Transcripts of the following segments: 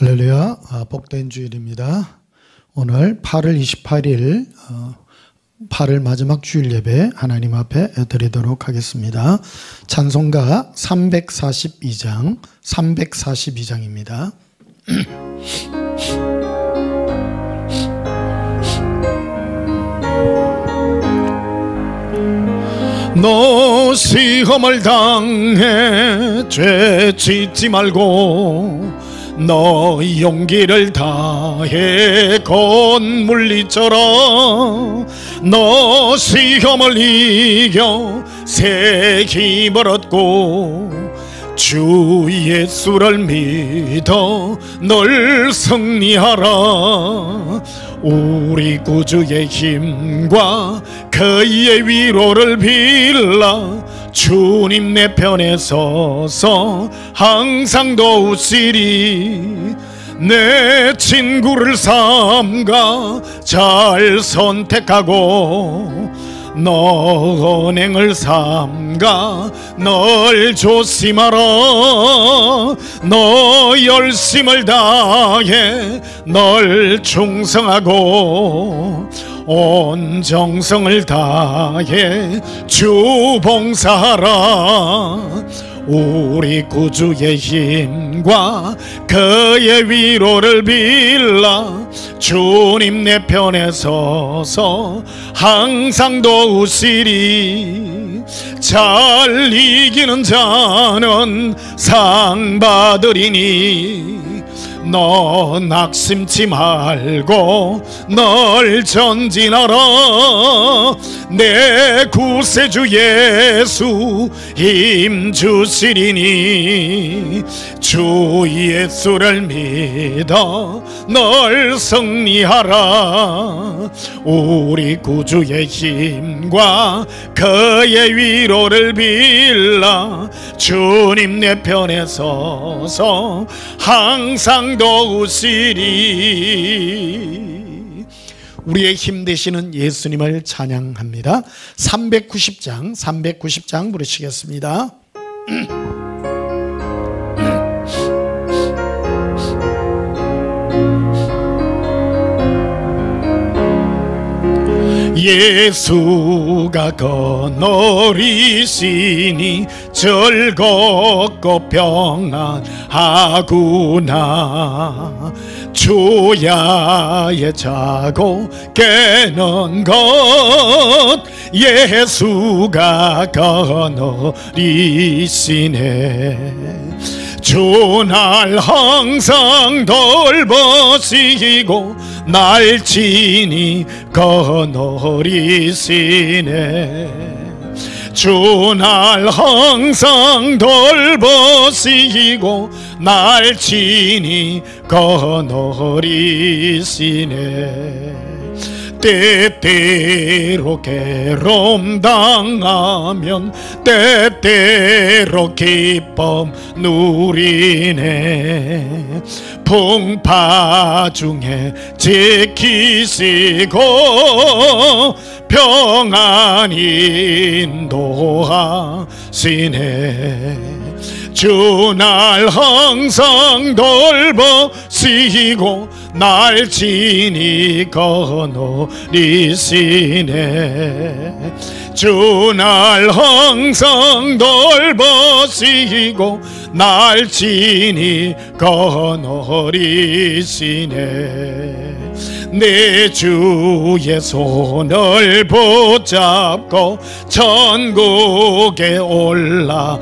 할렐루야, 복된 주일입니다. 오늘 8월 28일 8월 마지막 주일 예배 하나님 앞에 드리도록 하겠습니다. 찬송가 342장입니다. 너 시험을 당해 죄 짓지 말고 너 용기를 다해 곧 물리쳐라. 너 시험을 이겨 새 힘을 얻고 주 예수를 믿어 널 승리하라. 우리 구주의 힘과 그의 위로를 빌라. 주님 내 편에 서서 항상 도우시리. 내 친구를 삼가 잘 선택하고 너 언행을 삼가 널 조심하라. 너 열심을 다해 널 충성하고 온 정성을 다해 주 봉사하라. 우리 구주의 힘과 그의 위로를 빌라. 주님 내 편에 서서 항상 도우시리. 잘 이기는 자는 상 받으리니 너 낙심치 말고 널 전진하라. 내 구세주 예수 힘 주시리니 주 예수를 믿어 널 승리하라. 우리 구주의 힘과 그의 위로를 빌라. 주님 내 편에 서서 항상 도우시리. 우리의 힘 되시는 예수님을 찬양합니다. 390장 부르시겠습니다. 예수가 거느리시니 즐겁고 평안하구나. 주야에 자고 깨는 것 예수가 거느리시네. 주 날 항상 돌보시고 날 친히 거느리시네. 주 날 항상 돌보시고 날 친히 거느리시네. 때때로 괴로움 당하면 때때로 기쁨 누리네. 풍파 중에 지키시고 평안히 인도하시네. 주 날 항상 돌보시고 날 친히 거느리시네. 주 날 항상 돌보시고 날 친히 거느리시네. 내 주의 손을 붙잡고 천국에 올라가겠니.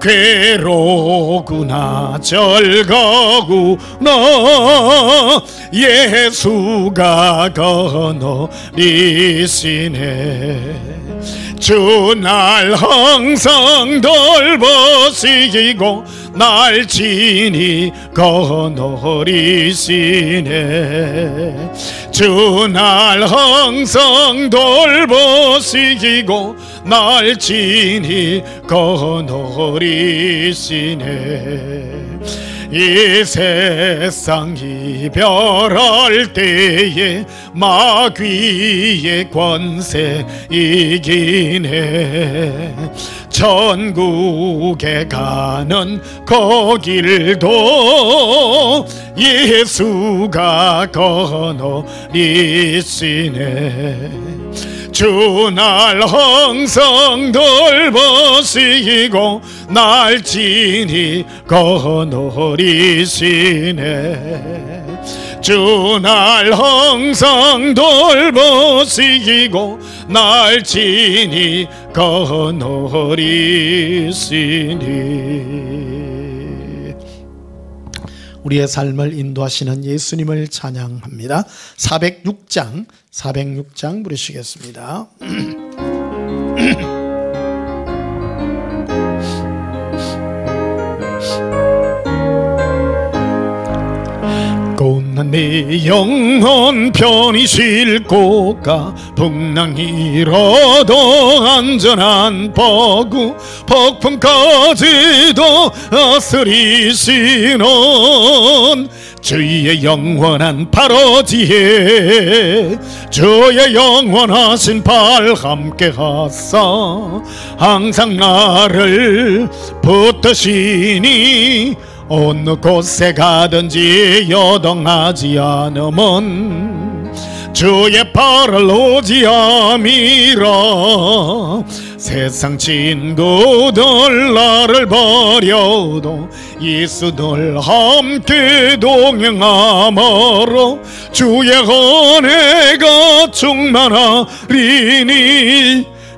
괴로구나 즐거구나 예수가 거느리시네. 주 날 항상 돌보시고 날 친히 거느리시네. 주 날 항상 돌보시고 날 친히 거느리시네. 이 세상 이별할 때에 마귀의 권세 이기네. 천국에 가는 그 길도 예수가 거느리시네. 주 날 항상 돌보시고 날 친히 거느리시네. 주 날 항상 돌보시고 날 친히 거느리시니. 우리의 삶을 인도하시는 예수님을 찬양합니다. 406장 부르시겠습니다. 고난 내 영혼 편히 쉴 곳가 풍랑이라도 안전한 버구 폭풍까지도 다스리시는 주의 영원한 바로지에 주의 영원하신 발 함께 하사 항상 나를 붙드시니 어느 곳에 가든지 요동하지 않으면 주의 팔을 의지함이라. 세상 친구들 나를 버려도 예수들 함께 동행함으로 주의 은혜가 충만하리니.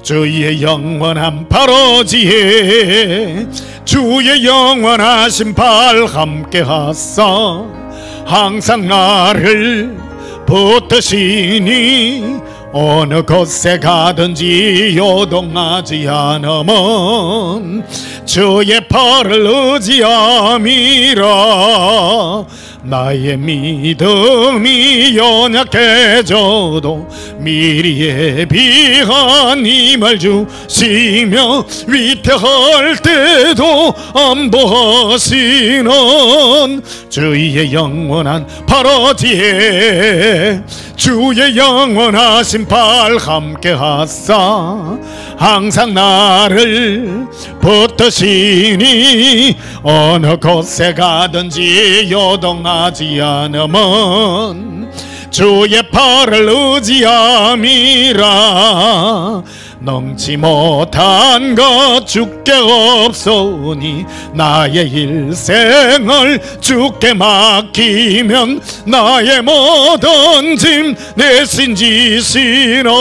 주의 영원한 바로지에 주의 영원하신 발 함께 하사 항상 나를 붙드시니 어느 곳에 가든지 요동하지 않으면 주의 팔을 의지함이라. 나의 믿음이 연약해져도 미리 예비한 힘을 주시며 위태할 때도 안보하시는 주의 영원한 바로지에 주의 영원하신 발 함께 하사 항상 나를 붙드시니 어느 곳에 가든지 요동하지 않으면 주의 팔을 의지함이라. 넘지 못한 것 주께 없소니 나의 일생을 주께 맡기면 나의 모든 짐 대신 지시는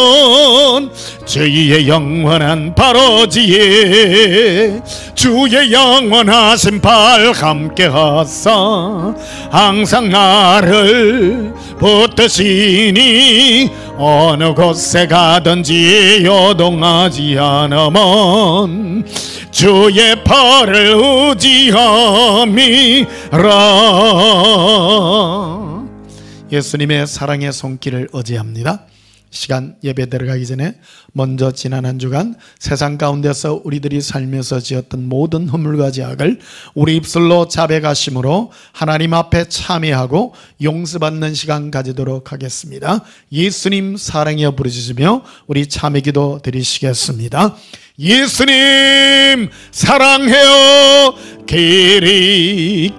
주의 영원한 바로지에 주의 영원하신 발 함께 하사 항상 나를 붙드시니 어느 곳에 가든지 요동하지 않으면 주의 팔을 의지함이라. 예수님의 사랑의 손길을 의지합니다. 시간 예배 들어가기 전에 먼저 지난 한 주간 세상 가운데서 우리들이 살면서 지었던 모든 허물과 죄악을 우리 입술로 자백하심으로 하나님 앞에 참회하고 용서받는 시간 가지도록 하겠습니다. 예수님 사랑하여 부르짖으며 우리 참회기도 드리시겠습니다. 예수님 사랑해요. 기리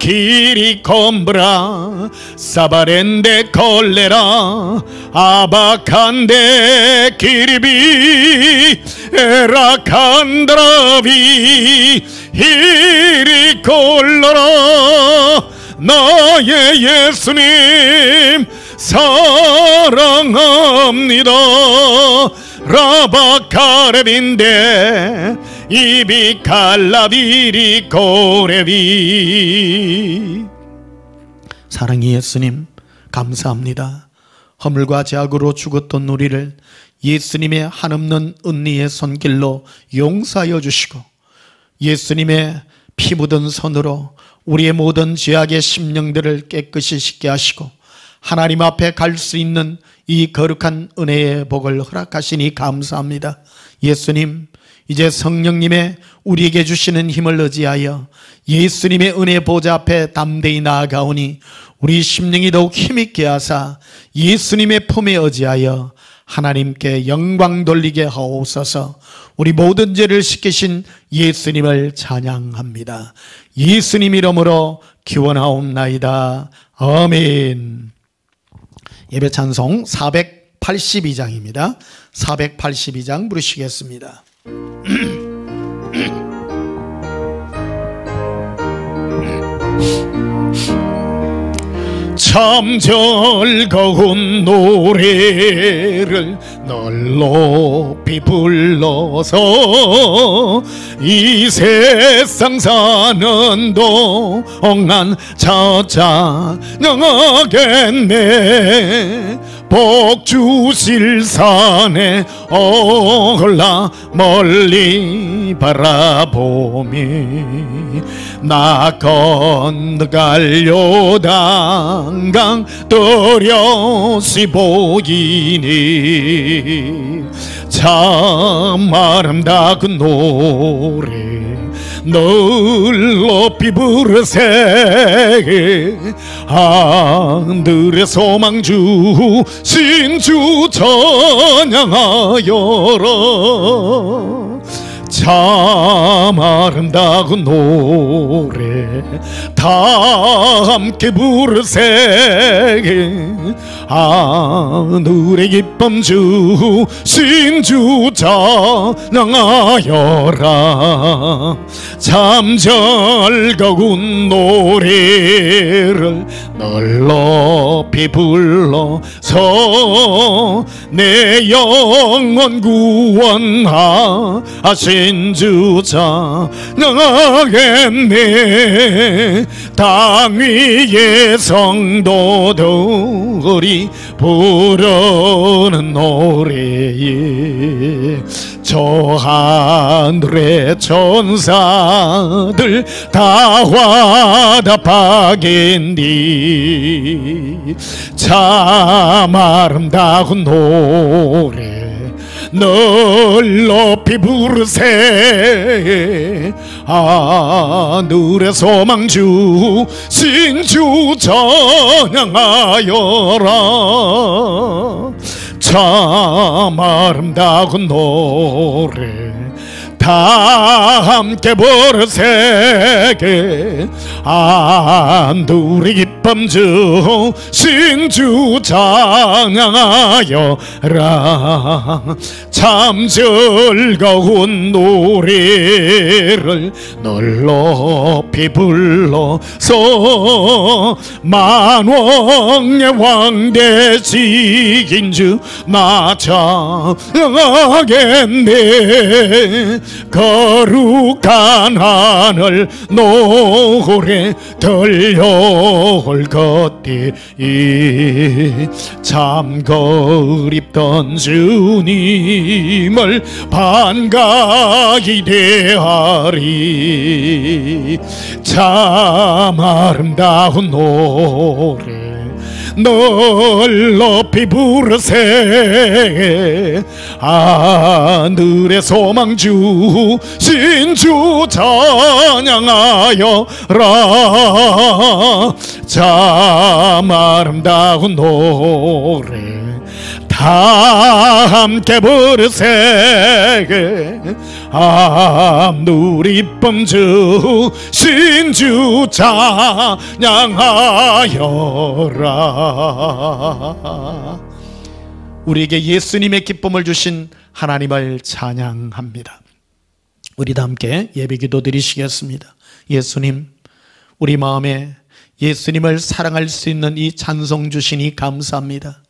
콤브라 사바렌데 콜레라 아바칸데 기리비 에라칸드라비 히리 콜라라. 나의 예수님 사랑합니다. 라바카레빈데 이비칼라비리 고레비. 사랑의 예수님 감사합니다. 허물과 죄악으로 죽었던 우리를 예수님의 한없는 은혜의 손길로 용서하여 주시고 예수님의 피 묻은 손으로 우리의 모든 죄악의 심령들을 깨끗이 씻게 하시고 하나님 앞에 갈 수 있는 이 거룩한 은혜의 복을 허락하시니 감사합니다. 예수님, 이제 성령님의 우리에게 주시는 힘을 의지하여 예수님의 은혜 보좌 앞에 담대히 나아가오니 우리 심령이 더욱 힘있게 하사 예수님의 품에 의지하여 하나님께 영광 돌리게 하옵소서. 우리 모든 죄를 씻기신 예수님을 찬양합니다. 예수님 이름으로 기원하옵나이다. 아멘. 예배 찬송 482장입니다. 482장 부르시겠습니다. 참 즐거운 노래를 널 높이 불러서 이 세상 사는 동안 찾아나가겠네. 복 주실 산에 올라 멀리 바라보미 나 건너갈 요단강 또렷이 보이니 참 아름다운 노래 널 높이 부르세. 하늘의 소망주 신주 찬양하여라. 참 아름다운 노래 다 함께 부르세. 하늘의 기쁨 주 신주 찬양하여라. 참 즐거운 노래를 널 높이 불러서 내 영혼 구원하신 주 찬양하겠네. 땅 위의 성도들이 부르는 노래에 저 하늘의 천사들 다 화답하겠니. 참 아름다운 노래 널 높이 부르세. 하늘의 소망주 신주 찬양하여라. 참 아름다운 노래 다 함께 부르세. 하늘의 기쁨 주 신주 찬양하여라. 참 즐거운 노래를 널 높이 불러서 만왕의 왕 되신 주 나 찬양하겠네. 거룩한 하늘 노래 들려올 것이 참 그립던 주님을 반가이 대하리. 참 아름다운 노래 널 높이 부르세. 하늘의 소망주 신주 찬양하여라. 참 아름다운 노래 다 함께 부르세. 하늘의 기쁨 주 신주 찬양하여라. 우리에게 예수님의 기쁨을 주신 하나님을 찬양합니다. 우리 다 함께 예배기도 드리시겠습니다. 예수님, 우리 마음에 예수님을 사랑할 수 있는 이 찬송 주시니 감사합니다.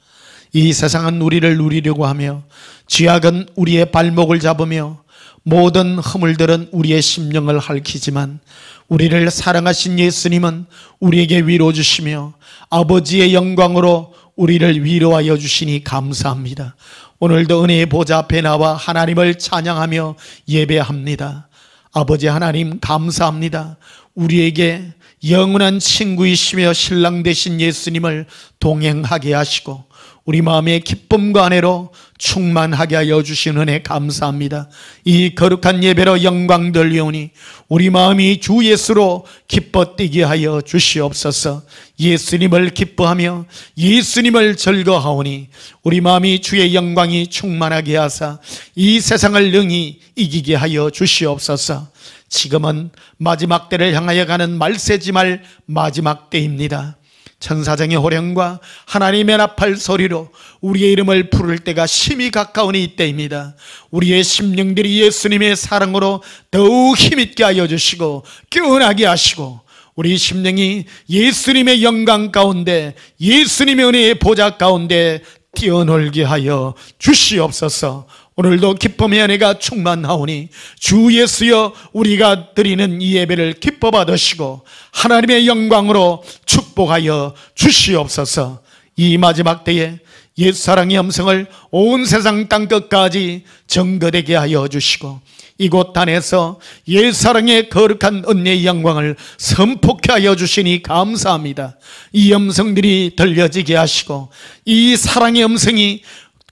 이 세상은 우리를 누리려고 하며 죄악은 우리의 발목을 잡으며 모든 허물들은 우리의 심령을 핥히지만 우리를 사랑하신 예수님은 우리에게 위로 주시며 아버지의 영광으로 우리를 위로하여 주시니 감사합니다. 오늘도 은혜의 보좌 앞에 나와 하나님을 찬양하며 예배합니다. 아버지 하나님 감사합니다. 우리에게 영원한 친구이시며 신랑 되신 예수님을 동행하게 하시고 우리 마음의 기쁨과 은혜로 충만하게 하여 주신 은혜 감사합니다. 이 거룩한 예배로 영광 돌리오니 우리 마음이 주 예수로 기뻐 뛰게 하여 주시옵소서. 예수님을 기뻐하며 예수님을 즐거워하오니 우리 마음이 주의 영광이 충만하게 하사 이 세상을 능히 이기게 하여 주시옵소서. 지금은 마지막 때를 향하여 가는 말세지말 마지막 때입니다. 천사장의 호령과 하나님의 나팔 소리로 우리의 이름을 부를 때가 심히 가까운 이때입니다. 우리의 심령들이 예수님의 사랑으로 더욱 힘있게 하여 주시고 깨어나게 하시고 우리 심령이 예수님의 영광 가운데 예수님의 은혜의 보좌 가운데 뛰어놀게 하여 주시옵소서. 오늘도 기쁨의 은혜가 충만하오니 주 예수여 우리가 드리는 이 예배를 기뻐 받으시고 하나님의 영광으로 축복하여 주시옵소서. 이 마지막 때에 옛사랑의 음성을 온 세상 땅끝까지 증거되게 하여 주시고 이곳 단에서 옛사랑의 거룩한 은혜의 영광을 선포케 하여 주시니 감사합니다. 이 음성들이 들려지게 하시고 이 사랑의 음성이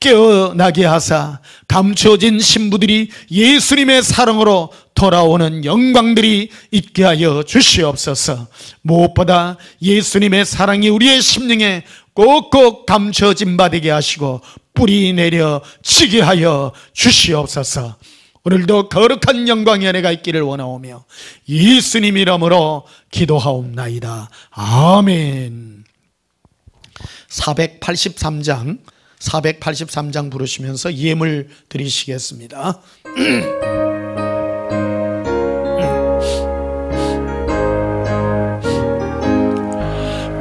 깨어나게 하사 감춰진 신부들이 예수님의 사랑으로 돌아오는 영광들이 있게 하여 주시옵소서. 무엇보다 예수님의 사랑이 우리의 심령에 꼭꼭 감춰진 바 되게 하시고 뿌리 내려 치게 하여 주시옵소서. 오늘도 거룩한 영광의 은혜가 있기를 원하오며 예수님 이름으로 기도하옵나이다. 아멘. 483장 부르시면서 예물 드리시겠습니다.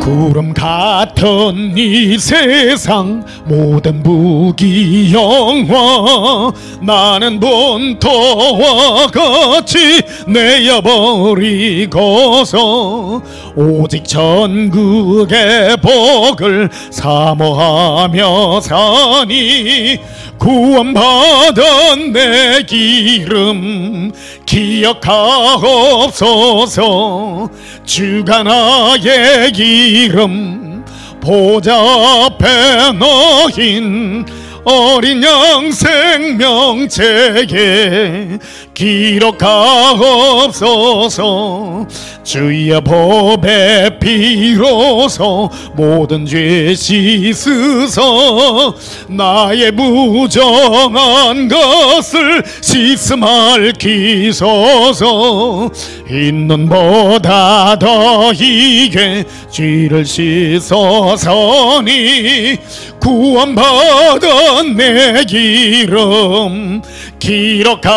구름 같은 이 세상 모든 무기 영화 나는 본토와 같이 내어버리고서 오직 천국의 복을 사모하며 사니 구원받은 내 기름 기억하옵소서. 주가 나의 기름 보좌 앞에 놓인 어린 양 생명책에 기록하옵소서. 주의 법의 피로서 모든 죄 씻으소. 나의 부정한 것을 씻음할기소서. 있는 보다 더 이게 죄를 씻어서니 구원받은 내 기름 기록하옵소서.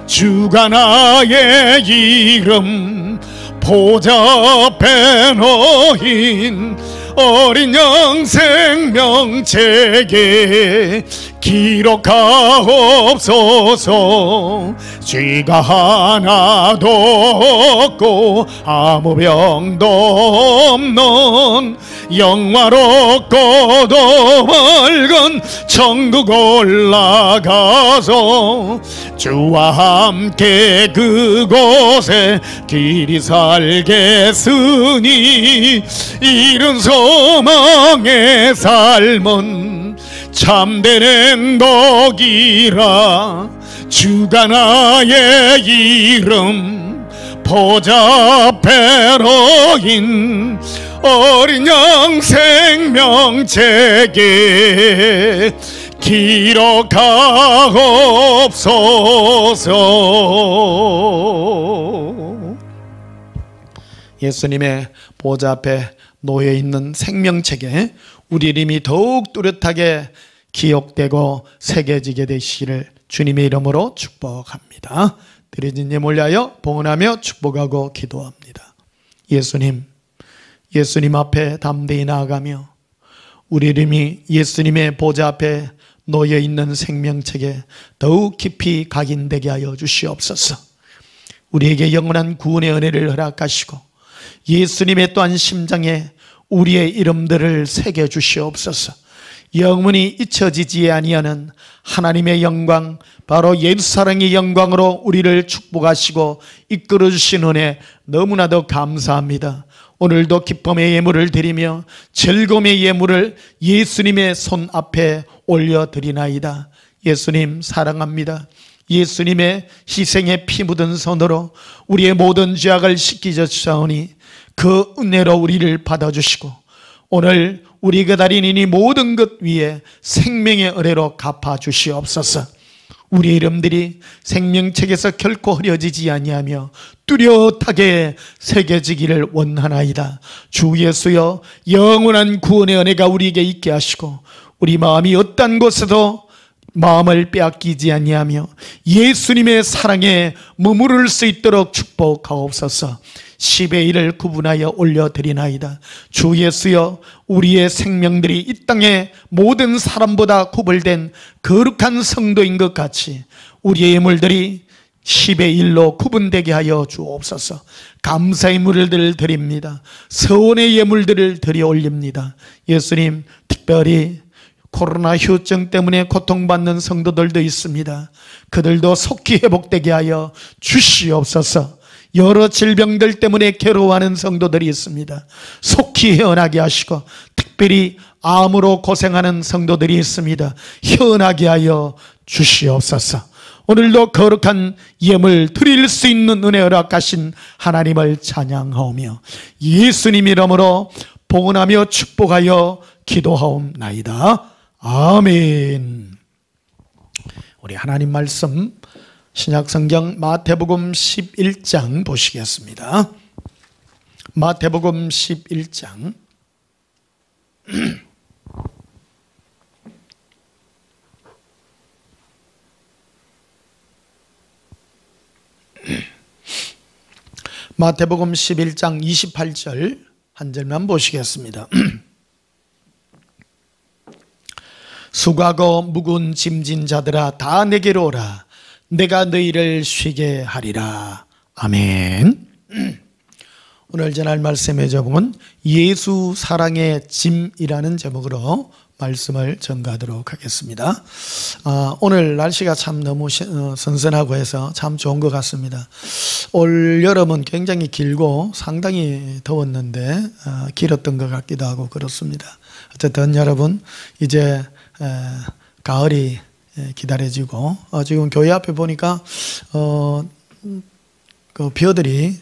주가 나의 이름 보좌 앞에 놓인 어린 양 생명책에 기록하옵소서. 죄가 하나도 없고 아무 병도 없는 영화롭고도 맑은 천국 올라가서 주와 함께 그곳에 길이 살겠으니 이른 소망의 삶은 참된 행복이라. 주가 나의 이름 보좌 앞에 놓인 어린 양 생명책에 기록하옵소서. 예수님의 보좌 앞에 놓여 있는 생명책에 우리 이름이 더욱 뚜렷하게 기억되고 새겨지게 되시기를 주님의 이름으로 축복합니다. 드려진 예물 위하여 봉헌하며 축복하고 기도합니다. 예수님 앞에 담대히 나아가며 우리 이름이 예수님의 보좌 앞에 놓여 있는 생명책에 더욱 깊이 각인되게 하여 주시옵소서. 우리에게 영원한 구원의 은혜를 허락하시고 예수님의 또한 심장에 우리의 이름들을 새겨 주시옵소서. 영원히 잊혀지지 아니하는 하나님의 영광, 바로 예수사랑의 영광으로 우리를 축복하시고 이끌어주신 은혜 너무나도 감사합니다. 오늘도 기쁨의 예물을 드리며 즐거움의 예물을 예수님의 손 앞에 올려드리나이다. 예수님 사랑합니다. 예수님의 희생의 피 묻은 손으로 우리의 모든 죄악을 씻기셨사오니 그 은혜로 우리를 받아주시고 오늘 우리가 다니는 이 모든 것 위에 생명의 은혜로 갚아주시옵소서. 우리의 이름들이 생명책에서 결코 흐려지지 아니하며 뚜렷하게 새겨지기를 원하나이다. 주 예수여, 영원한 구원의 은혜가 우리에게 있게 하시고 우리 마음이 어떤 곳에도 마음을 빼앗기지 아니하며 예수님의 사랑에 머무를 수 있도록 축복하옵소서. 10의 1을 구분하여 올려드리나이다. 주 예수여, 우리의 생명들이 이 땅의 모든 사람보다 구별된 거룩한 성도인 것 같이 우리의 예물들이 10의 1로 구분되게 하여 주옵소서. 감사의 예물들을 드립니다. 서원의 예물들을 드려 올립니다. 예수님, 특별히 코로나 후유증 때문에 고통받는 성도들도 있습니다. 그들도 속히 회복되게 하여 주시옵소서. 여러 질병들 때문에 괴로워하는 성도들이 있습니다. 속히 회원하게 하시고 특별히 암으로 고생하는 성도들이 있습니다. 회원하게 하여 주시옵소서. 오늘도 거룩한 예물 드릴 수 있는 은혜 허락하신 하나님을 찬양하오며 예수님 이름으로 봉헌하며 축복하여 기도하옵나이다. 아멘. 우리 하나님 말씀 신약성경 마태복음 11장 보시겠습니다. 마태복음 11장 마태복음 11장 28절 한 절만 보시겠습니다. 수고하고 무거운 짐진 자들아 다 내게로 오라. 내가 너희를 쉬게 하리라. 아멘. 오늘 전할 말씀의 제목은 예수 사랑의 짐이라는 제목으로 말씀을 전가하도록 하겠습니다. 오늘 날씨가 참 너무 선선하고 해서 참 좋은 것 같습니다. 올 여름은 굉장히 길고 상당히 더웠는데 길었던 것 같기도 하고 그렇습니다. 어쨌든 여러분 이제 가을이 기다려지고 지금 교회 앞에 보니까 그 벼들이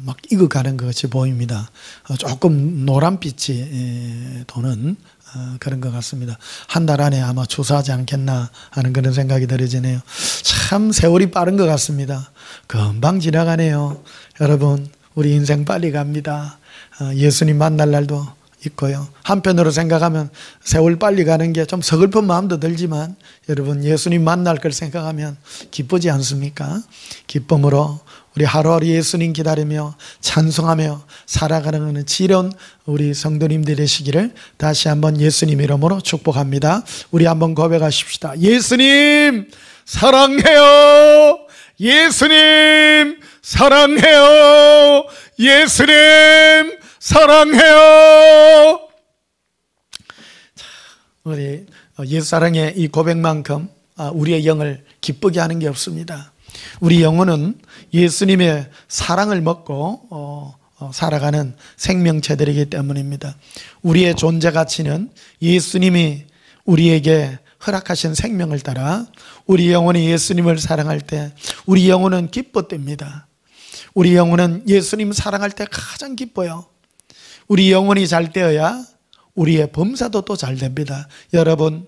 막 익어가는 것이 보입니다. 조금 노란빛이 도는 그런 것 같습니다. 한 달 안에 아마 추수하지 않겠나 하는 그런 생각이 들어지네요. 참 세월이 빠른 것 같습니다. 금방 지나가네요. 여러분 우리 인생 빨리 갑니다. 예수님 만날 날도 있고요. 한편으로 생각하면 세월 빨리 가는 게 좀 서글픈 마음도 들지만 여러분 예수님 만날 걸 생각하면 기쁘지 않습니까? 기쁨으로 우리 하루하루 예수님 기다리며 찬송하며 살아가는 지혜로운 우리 성도님들 되시기를 다시 한번 예수님 이름으로 축복합니다. 우리 한번 고백하십시다. 예수님 사랑해요. 예수님 사랑해요. 예수님 사랑해요. 우리 옛사랑의 이 고백만큼 우리의 영을 기쁘게 하는 게 없습니다. 우리 영혼은 예수님의 사랑을 먹고 살아가는 생명체들이기 때문입니다. 우리의 존재 가치는 예수님이 우리에게 허락하신 생명을 따라 우리 영혼이 예수님을 사랑할 때 우리 영혼은 기뻐됩니다. 우리 영혼은 예수님 사랑할 때 가장 기뻐요. 우리 영혼이 잘 되어야 우리의 범사도 또 잘 됩니다. 여러분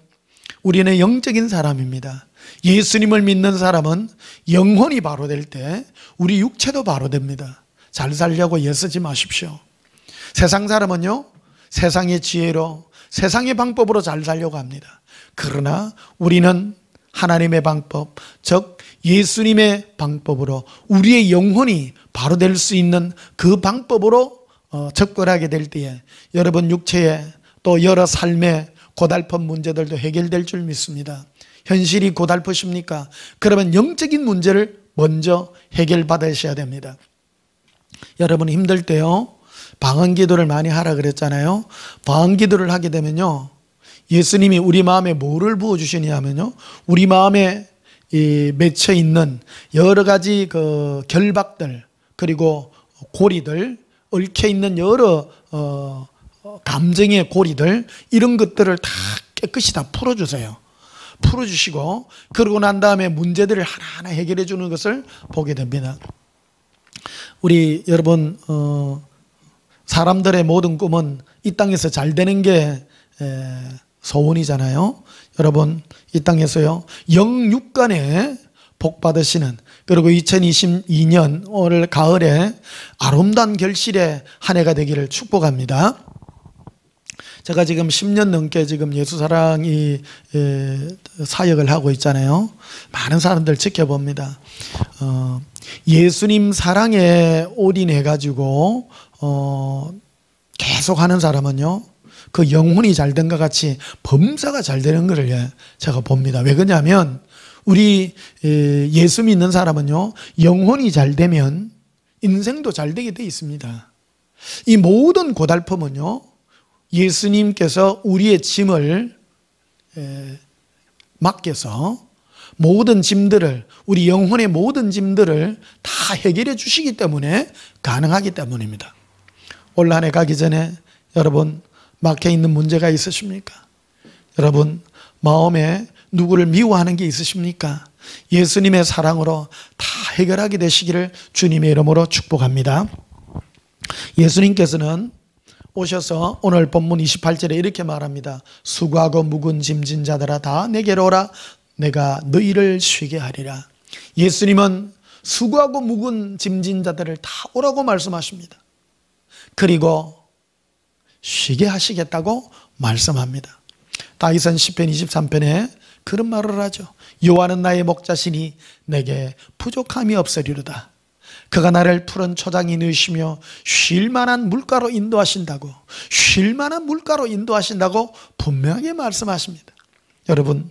우리는 영적인 사람입니다. 예수님을 믿는 사람은 영혼이 바로 될 때 우리 육체도 바로 됩니다. 잘 살려고 애쓰지 마십시오. 세상 사람은요 세상의 지혜로 세상의 방법으로 잘 살려고 합니다. 그러나 우리는 하나님의 방법 즉 예수님의 방법으로 우리의 영혼이 바로 될 수 있는 그 방법으로 접근하게 될 때에 여러분 육체의 또 여러 삶의 고달픈 문제들도 해결될 줄 믿습니다. 현실이 고달프십니까? 그러면 영적인 문제를 먼저 해결받으셔야 됩니다. 여러분 힘들 때요 방언기도를 많이 하라 그랬잖아요. 방언기도를 하게 되면요 예수님이 우리 마음에 뭐를 부어주시냐면요, 우리 마음에 맺혀 있는 여러 가지 그 결박들, 그리고 고리들, 얽혀 있는 여러 감정의 고리들, 이런 것들을 다 깨끗이 다 풀어주세요. 풀어주시고, 그러고 난 다음에 문제들을 하나하나 해결해 주는 것을 보게 됩니다. 우리 여러분, 사람들의 모든 꿈은 이 땅에서 잘 되는 게 소원이잖아요. 여러분, 이 땅에서요, 영육간에 복 받으시는, 그리고 2022년 올 가을에 아름다운 결실의 한 해가 되기를 축복합니다. 제가 지금 10년 넘게 지금 예수사랑이 사역을 하고 있잖아요. 많은 사람들 지켜봅니다. 예수님 사랑에 올인해가지고 계속 하는 사람은요, 그 영혼이 잘 된 것 같이 범사가 잘 되는 것을 제가 봅니다. 왜 그러냐면, 우리 예수 믿는 사람은요, 영혼이 잘 되면 인생도 잘 되게 돼 있습니다. 이 모든 고달픔은요, 예수님께서 우리의 짐을 맡겨서 모든 짐들을, 우리 영혼의 모든 짐들을 다 해결해 주시기 때문에 가능하기 때문입니다. 올 한 해 가기 전에 여러분, 막혀 있는 문제가 있으십니까? 여러분, 마음에 누구를 미워하는 게 있으십니까? 예수님의 사랑으로 다 해결하게 되시기를 주님의 이름으로 축복합니다. 예수님께서는 오셔서 오늘 본문 28절에 이렇게 말합니다. 수고하고 묵은 짐진 자들아 다 내게로 오라, 내가 너희를 쉬게 하리라. 예수님은 수고하고 묵은 짐진 자들을 다 오라고 말씀하십니다. 그리고 쉬게 하시겠다고 말씀합니다. 다윗은 시편 23편에 그런 말을 하죠. 여호와는 나의 목자시니 내게 부족함이 없으리로다. 그가 나를 푸른 초장에 넣으시며 쉴만한 물가로 인도하신다고, 쉴만한 물가로 인도하신다고 분명하게 말씀하십니다. 여러분,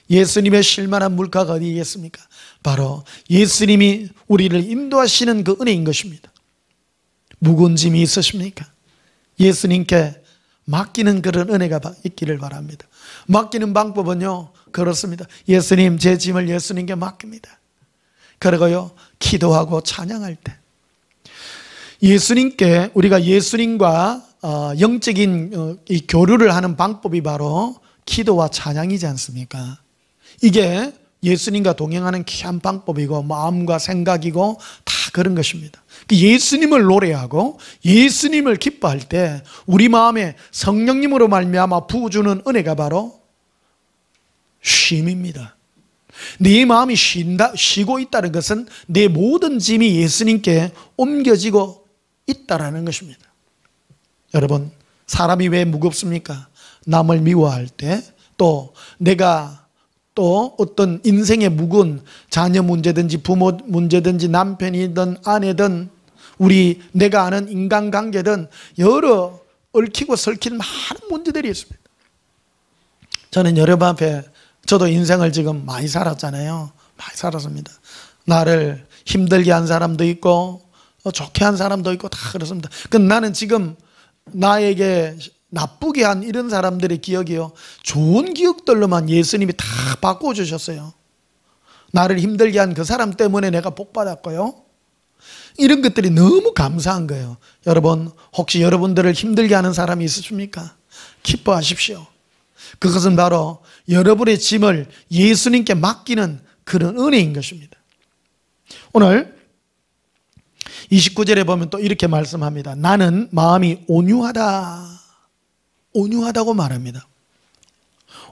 예수님의 쉴만한 물가가 어디겠습니까? 바로 예수님이 우리를 인도하시는 그 은혜인 것입니다. 무거운 짐이 있으십니까? 예수님께 맡기는 그런 은혜가 있기를 바랍니다. 맡기는 방법은요, 그렇습니다. 예수님, 제 짐을 예수님께 맡깁니다. 그리고요, 기도하고 찬양할 때 예수님께, 우리가 예수님과 영적인 이 교류를 하는 방법이 바로 기도와 찬양이지 않습니까? 이게 예수님과 동행하는 귀한 방법이고 마음과 생각이고 다 그런 것입니다. 예수님을 노래하고 예수님을 기뻐할 때 우리 마음에 성령님으로 말미암아 부어주는 은혜가 바로 쉼입니다. 네 마음이 쉬고 있다는 것은 내 모든 짐이 예수님께 옮겨지고 있다라는 것입니다. 여러분, 사람이 왜 무겁습니까? 남을 미워할 때, 또 내가 또 어떤 인생의 무거운 자녀 문제든지 부모 문제든지 남편이든 아내든 우리 내가 아는 인간관계든 여러 얽히고 설킨 많은 문제들이 있습니다. 저는 여러분 앞에, 저도 인생을 지금 많이 살았잖아요. 많이 살았습니다. 나를 힘들게 한 사람도 있고 좋게 한 사람도 있고 다 그렇습니다. 근데 나는 지금 나에게 나쁘게 한 이런 사람들의 기억이요, 좋은 기억들로만 예수님이 다 바꿔주셨어요. 나를 힘들게 한 그 사람 때문에 내가 복 받았고요, 이런 것들이 너무 감사한 거예요. 여러분, 혹시 여러분들을 힘들게 하는 사람이 있으십니까? 기뻐하십시오. 그것은 바로 여러분의 짐을 예수님께 맡기는 그런 은혜인 것입니다. 오늘 29절에 보면 또 이렇게 말씀합니다. 나는 마음이 온유하다. 온유하다고 말합니다.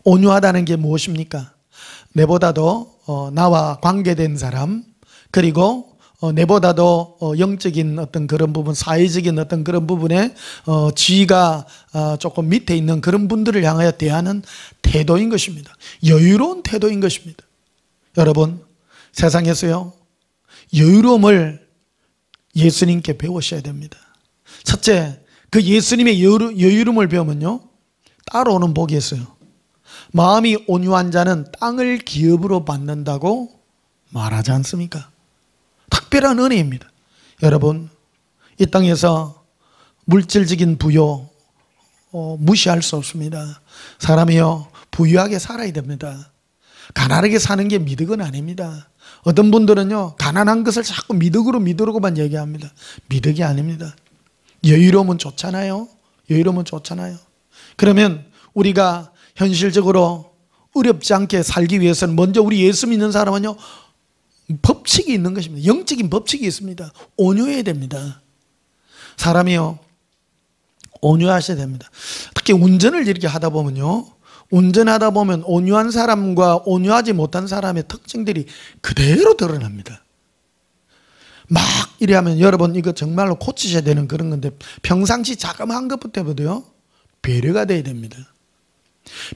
온유하다는 게 무엇입니까? 내보다도 나와 관계된 사람, 그리고 내보다도 영적인 어떤 그런 부분, 사회적인 어떤 그런 부분에 지위가 조금 밑에 있는 그런 분들을 향하여 대하는 태도인 것입니다. 여유로운 태도인 것입니다. 여러분, 세상에서요, 여유로움을 예수님께 배우셔야 됩니다. 첫째, 그 예수님의 여유로움을 배우면요, 따라오는 복이 있어요. 마음이 온유한 자는 땅을 기업으로 받는다고 말하지 않습니까? 특별한 은혜입니다. 여러분, 이 땅에서 물질적인 부요, 무시할 수 없습니다. 사람이요, 부유하게 살아야 됩니다. 가난하게 사는 게 미덕은 아닙니다. 어떤 분들은요, 가난한 것을 자꾸 미덕으로만 얘기합니다. 미덕이 아닙니다. 여유로우면 좋잖아요. 여유로우면 좋잖아요. 그러면 우리가 현실적으로 어렵지 않게 살기 위해서는 먼저 우리 예수 믿는 사람은요, 법칙이 있는 것입니다. 영적인 법칙이 있습니다. 온유해야 됩니다. 사람이요, 온유하셔야 됩니다. 특히 운전을 이렇게 하다 보면요, 운전하다 보면 온유한 사람과 온유하지 못한 사람의 특징들이 그대로 드러납니다. 막 이래 하면 여러분 이거 정말로 고치셔야 되는 그런 건데, 평상시 자그마한 것부터도요 배려가 돼야 됩니다.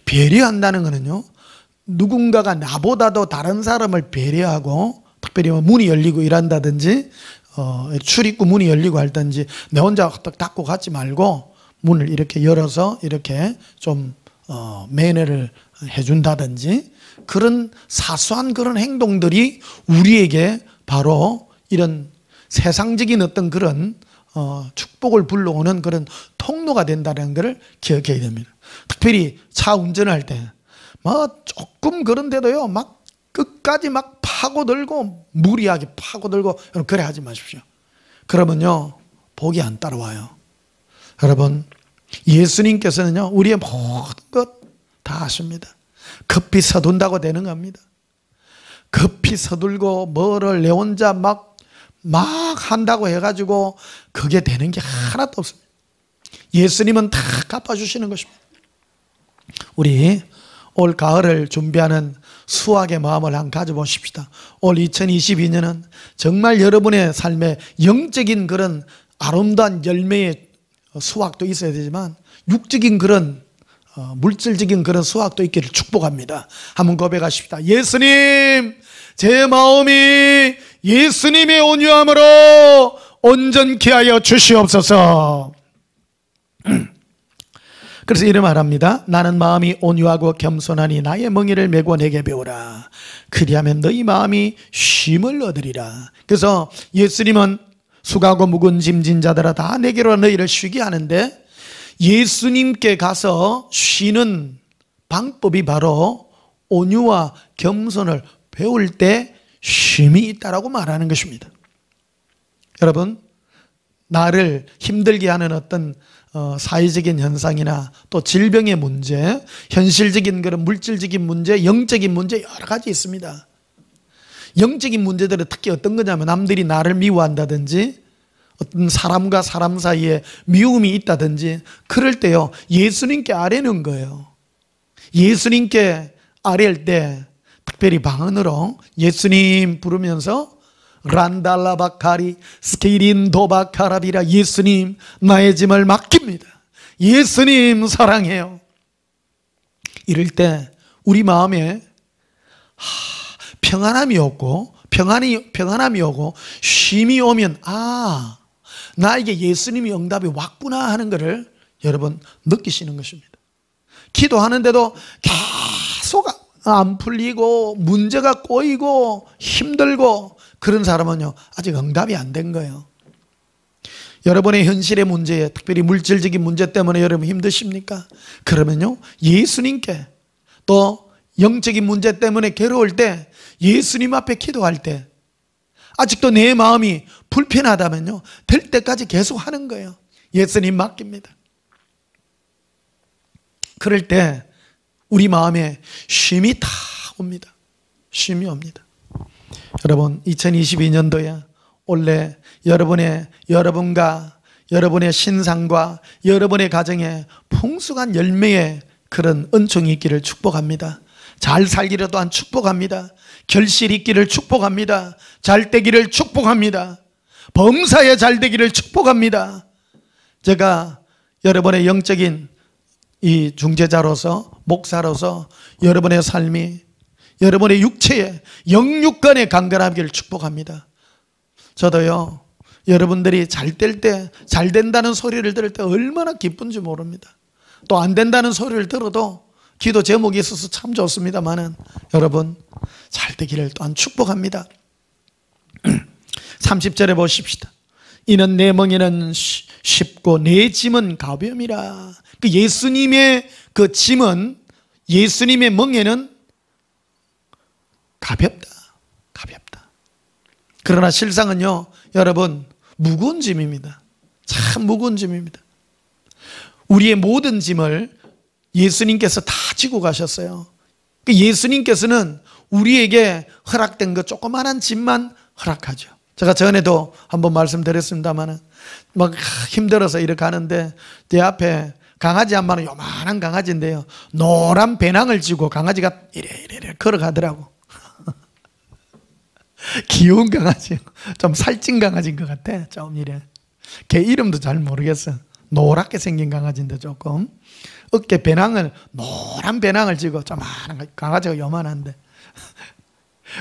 배려한다는 거는요, 누군가가 나보다도 다른 사람을 배려하고, 특별히 문이 열리고 일한다든지 출입구 문이 열리고 할든지 내 혼자 딱 닫고 가지 말고 문을 이렇게 열어서 이렇게 좀 매너를 해준다든지, 그런 사소한 그런 행동들이 우리에게 바로 이런 세상적인 어떤 그런 축복을 불러오는 그런 통로가 된다는 것을 기억해야 됩니다. 특별히 차 운전할 때 뭐 조금 그런데도요 막 끝까지 막 파고들고 무리하게 파고들고 그래 하지 마십시오. 그러면요 복이 안 따라와요. 여러분, 예수님께서는요 우리의 모든 것 다 아십니다. 급히 서둔다고 되는 겁니다. 급히 서둘고 뭐를 내 혼자 막 한다고 해가지고 그게 되는 게 하나도 없습니다. 예수님은 다 갚아주시는 것입니다. 우리 올 가을을 준비하는 수확의 마음을 한번 가져보십시다. 올 2022년은 정말 여러분의 삶에 영적인 그런 아름다운 열매의 수확도 있어야 되지만 육적인 그런 물질적인 그런 수확도 있기를 축복합니다. 한번 고백하십시다. 예수님, 제 마음이 예수님의 온유함으로 온전케 하여 주시옵소서. 그래서 이런 말합니다. 나는 마음이 온유하고 겸손하니 나의 멍에를 메고 내게 배우라. 그리하면 너희 마음이 쉼을 얻으리라. 그래서 예수님은 수고하고 무거운 짐진 자들아 다 내게로 너희를 쉬게 하는데, 예수님께 가서 쉬는 방법이 바로 온유와 겸손을 배울 때 쉼이 있다라고 말하는 것입니다. 여러분, 나를 힘들게 하는 어떤 사회적인 현상이나 또 질병의 문제, 현실적인 그런 물질적인 문제, 영적인 문제 여러 가지 있습니다. 영적인 문제들은 특히 어떤 거냐면 남들이 나를 미워한다든지 어떤 사람과 사람 사이에 미움이 있다든지 그럴 때요 예수님께 아뢰는 거예요. 예수님께 아뢰일 때 특별히 방언으로 예수님 부르면서 란달라바카리 스케이린 도바카라비라, 예수님 나의 짐을 맡깁니다. 예수님 사랑해요. 이럴 때 우리 마음에 평안함이 오고 평안함이 오고 쉼이 오면 나에게 예수님이 응답이 왔구나 하는 것을 여러분 느끼시는 것입니다. 기도하는데도 계속 안 풀리고 문제가 꼬이고 힘들고 그런 사람은요 아직 응답이 안 된 거예요. 여러분의 현실의 문제에, 특별히 물질적인 문제 때문에 여러분 힘드십니까? 그러면요 예수님께, 또 영적인 문제 때문에 괴로울 때 예수님 앞에 기도할 때 아직도 내 마음이 불편하다면요 될 때까지 계속 하는 거예요. 예수님 맡깁니다. 그럴 때 우리 마음에 쉼이 다 옵니다. 쉼이 옵니다. 여러분, 2022년도에 올해 여러분과 여러분의 신상과 여러분의 가정에 풍성한 열매의 그런 은총이 있기를 축복합니다. 잘 살기를 또한 축복합니다. 결실이 있기를 축복합니다. 잘 되기를 축복합니다. 범사에 잘 되기를 축복합니다. 제가 여러분의 영적인 이 중재자로서, 목사로서 여러분의 삶이 여러분의 육체에 영육간에 강건하기를 축복합니다. 저도요 여러분들이 잘 될 때, 잘 된다는 소리를 들을 때 얼마나 기쁜지 모릅니다. 또 안 된다는 소리를 들어도 기도 제목이 있어서 참 좋습니다만은 여러분 잘 되기를 또한 축복합니다. 30절에 보십시다. 이는 내 멍에는 쉽고 내 짐은 가벼움이라. 그 예수님의 그 짐은, 예수님의 멍에는 가볍다. 그러나 실상은요, 여러분, 무거운 짐입니다. 참 무거운 짐입니다. 우리의 모든 짐을 예수님께서 다 지고 가셨어요. 예수님께서는 우리에게 허락된 그 조그마한 짐만 허락하죠. 제가 전에도 한번 말씀드렸습니다만, 막 힘들어서 이렇게 가는데 내 앞에 강아지 한 마리, 요만한 강아지인데요, 노란 배낭을 지고 강아지가 이래 걸어가더라고. 귀여운 강아지, 좀 살찐 강아지인 것 같아. 좀 이래. 걔 이름도 잘 모르겠어. 노랗게 생긴 강아지인데 조금 어깨 배낭을, 노란 배낭을 지고, 조만한 강아지가 요만한데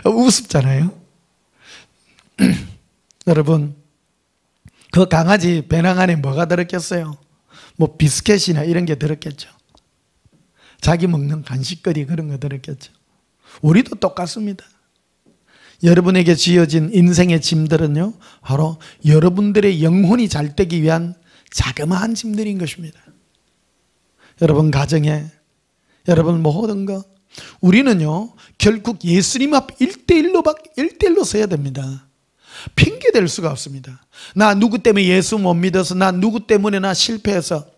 우습잖아요. 여러분, 그 강아지 배낭 안에 뭐가 들었겠어요? 뭐 비스켓이나 이런 게 들었겠죠. 자기 먹는 간식거리, 그런 거 들었겠죠. 우리도 똑같습니다. 여러분에게 지어진 인생의 짐들은요, 바로 여러분들의 영혼이 잘 되기 위한 자그마한 짐들인 것입니다. 여러분 가정에, 여러분 모든 것, 우리는요 결국 예수님 앞 1대1로 서야 됩니다. 핑계 댈 수가 없습니다. 나 누구 때문에 예수 못 믿어서, 나 누구 때문에 나 실패해서.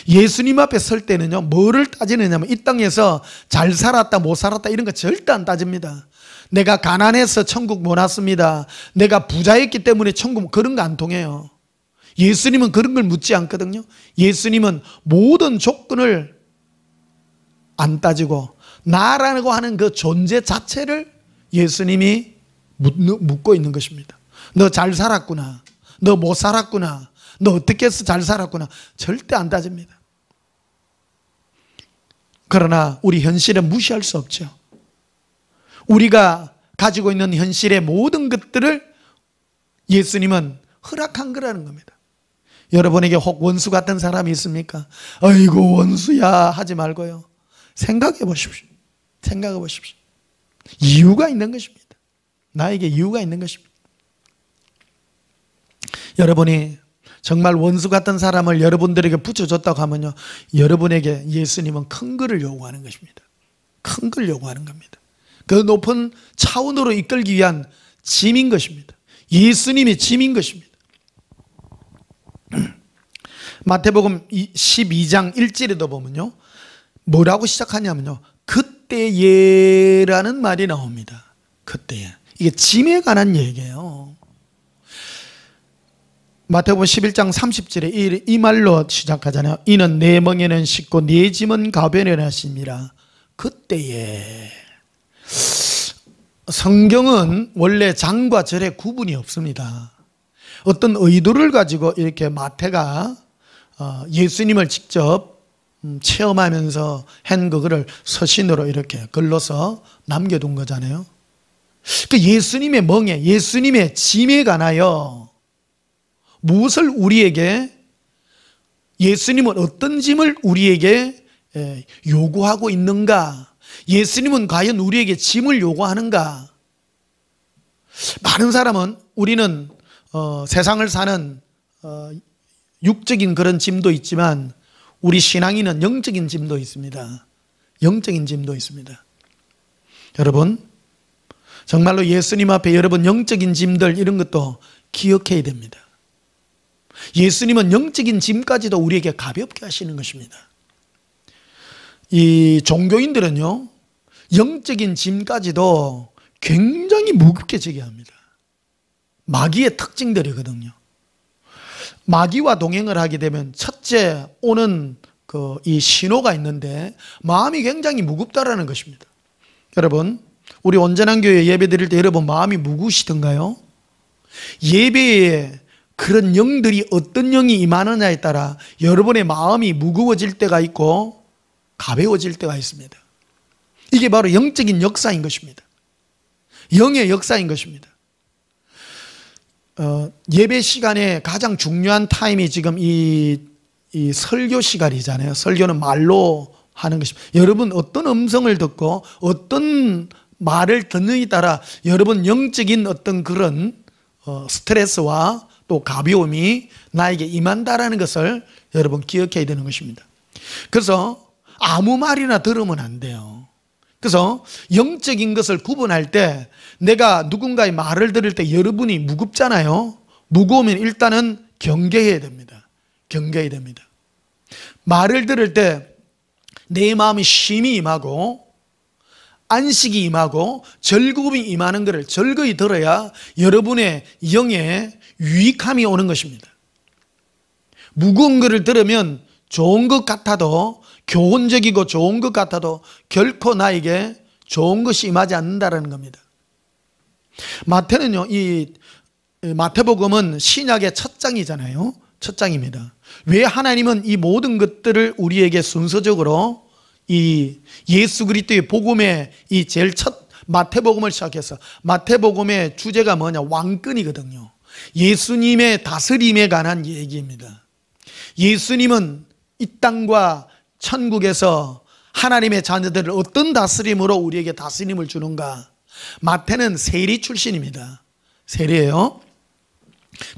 예수님 앞에 설 때는요, 뭐를 따지느냐면, 이 땅에서 잘 살았다 못 살았다 이런 거 절대 안 따집니다. 내가 가난해서 천국 못 왔습니다, 내가 부자였기 때문에 천국, 그런 거 안 통해요. 예수님은 그런 걸 묻지 않거든요. 예수님은 모든 조건을 안 따지고 나라고 하는 그 존재 자체를 예수님이 묻고 있는 것입니다. 너 잘 살았구나, 너 못 살았구나, 너 어떻게 해서 잘 살았구나, 절대 안 따집니다. 그러나 우리 현실은 무시할 수 없죠. 우리가 가지고 있는 현실의 모든 것들을 예수님은 허락한 거라는 겁니다. 여러분에게 혹 원수 같은 사람이 있습니까? 아이고 원수야 하지 말고요, 생각해 보십시오. 생각해 보십시오. 이유가 있는 것입니다. 나에게 이유가 있는 것입니다. 여러분이 정말 원수 같은 사람을 여러분들에게 붙여줬다고 하면요, 여러분에게 예수님은 큰 거를 요구하는 것입니다. 큰 걸 요구하는 겁니다. 그 높은 차원으로 이끌기 위한 짐인 것입니다. 예수님의 짐인 것입니다. 마태복음 12장 1절에도 보면요, 뭐라고 시작하냐면요, 그때예라는 말이 나옵니다. 그때예. 이게 짐에 관한 얘기예요. 마태복음 11장 30절에 이 말로 시작하잖아요. 이는 내 멍에는 쉽고 내 짐은 가벼우니라 하심이라. 그때에. 성경은 원래 장과 절의 구분이 없습니다. 어떤 의도를 가지고 이렇게 마태가 예수님을 직접 체험하면서 한 그거를 서신으로 이렇게 글로서 남겨둔 거잖아요. 그 예수님의 멍에, 예수님의 짐에 관하여 무엇을 우리에게, 예수님은 어떤 짐을 우리에게 요구하고 있는가, 예수님은 과연 우리에게 짐을 요구하는가. 많은 사람은, 우리는 세상을 사는 육적인 그런 짐도 있지만 우리 신앙인은 영적인 짐도 있습니다. 영적인 짐도 있습니다. 여러분, 정말로 예수님 앞에 여러분 영적인 짐들 이런 것도 기억해야 됩니다. 예수님은 영적인 짐까지도 우리에게 가볍게 하시는 것입니다. 이 종교인들은요, 영적인 짐까지도 굉장히 무겁게 지게 합니다. 마귀의 특징들이거든요. 마귀와 동행을 하게 되면 첫째 오는 이 신호가 있는데 마음이 굉장히 무겁다라는 것입니다. 여러분, 우리 온전한 교회 예배 드릴 때 여러분 마음이 무거우시던가요? 예배에 그런 영들이 어떤 영이 임하느냐에 따라 여러분의 마음이 무거워질 때가 있고 가벼워질 때가 있습니다. 이게 바로 영적인 역사인 것입니다. 영의 역사인 것입니다. 예배 시간에 가장 중요한 타임이 지금 이 설교 시간이잖아요. 설교는 말로 하는 것입니다. 여러분 어떤 음성을 듣고 어떤 말을 듣느냐에 따라 여러분 영적인 어떤 그런 스트레스와 또 가벼움이 나에게 임한다라는 것을 여러분 기억해야 되는 것입니다. 그래서 아무 말이나 들으면 안 돼요. 그래서 영적인 것을 구분할 때 내가 누군가의 말을 들을 때 여러분이 무겁잖아요. 무거우면 일단은 경계해야 됩니다. 경계해야 됩니다. 말을 들을 때 내 마음이 쉼이 임하고 안식이 임하고 즐거움이 임하는 것을 즐거이 들어야 여러분의 영에 유익함이 오는 것입니다. 무거운 것을 들으면 좋은 것 같아도, 교훈적이고 좋은 것 같아도 결코 나에게 좋은 것이 임하지 않는다는 겁니다. 마태는요, 이 마태복음은 신약의 첫 장이잖아요. 첫 장입니다. 왜 하나님은 이 모든 것들을 우리에게 순서적으로 이 예수 그리스도의 복음의 이 제일 첫 마태복음을 시작해서, 마태복음의 주제가 뭐냐? 왕권이거든요. 예수님의 다스림에 관한 얘기입니다. 예수님은 이 땅과 천국에서 하나님의 자녀들을 어떤 다스림으로 우리에게 다스림을 주는가? 마태는 세리 출신입니다. 세리예요.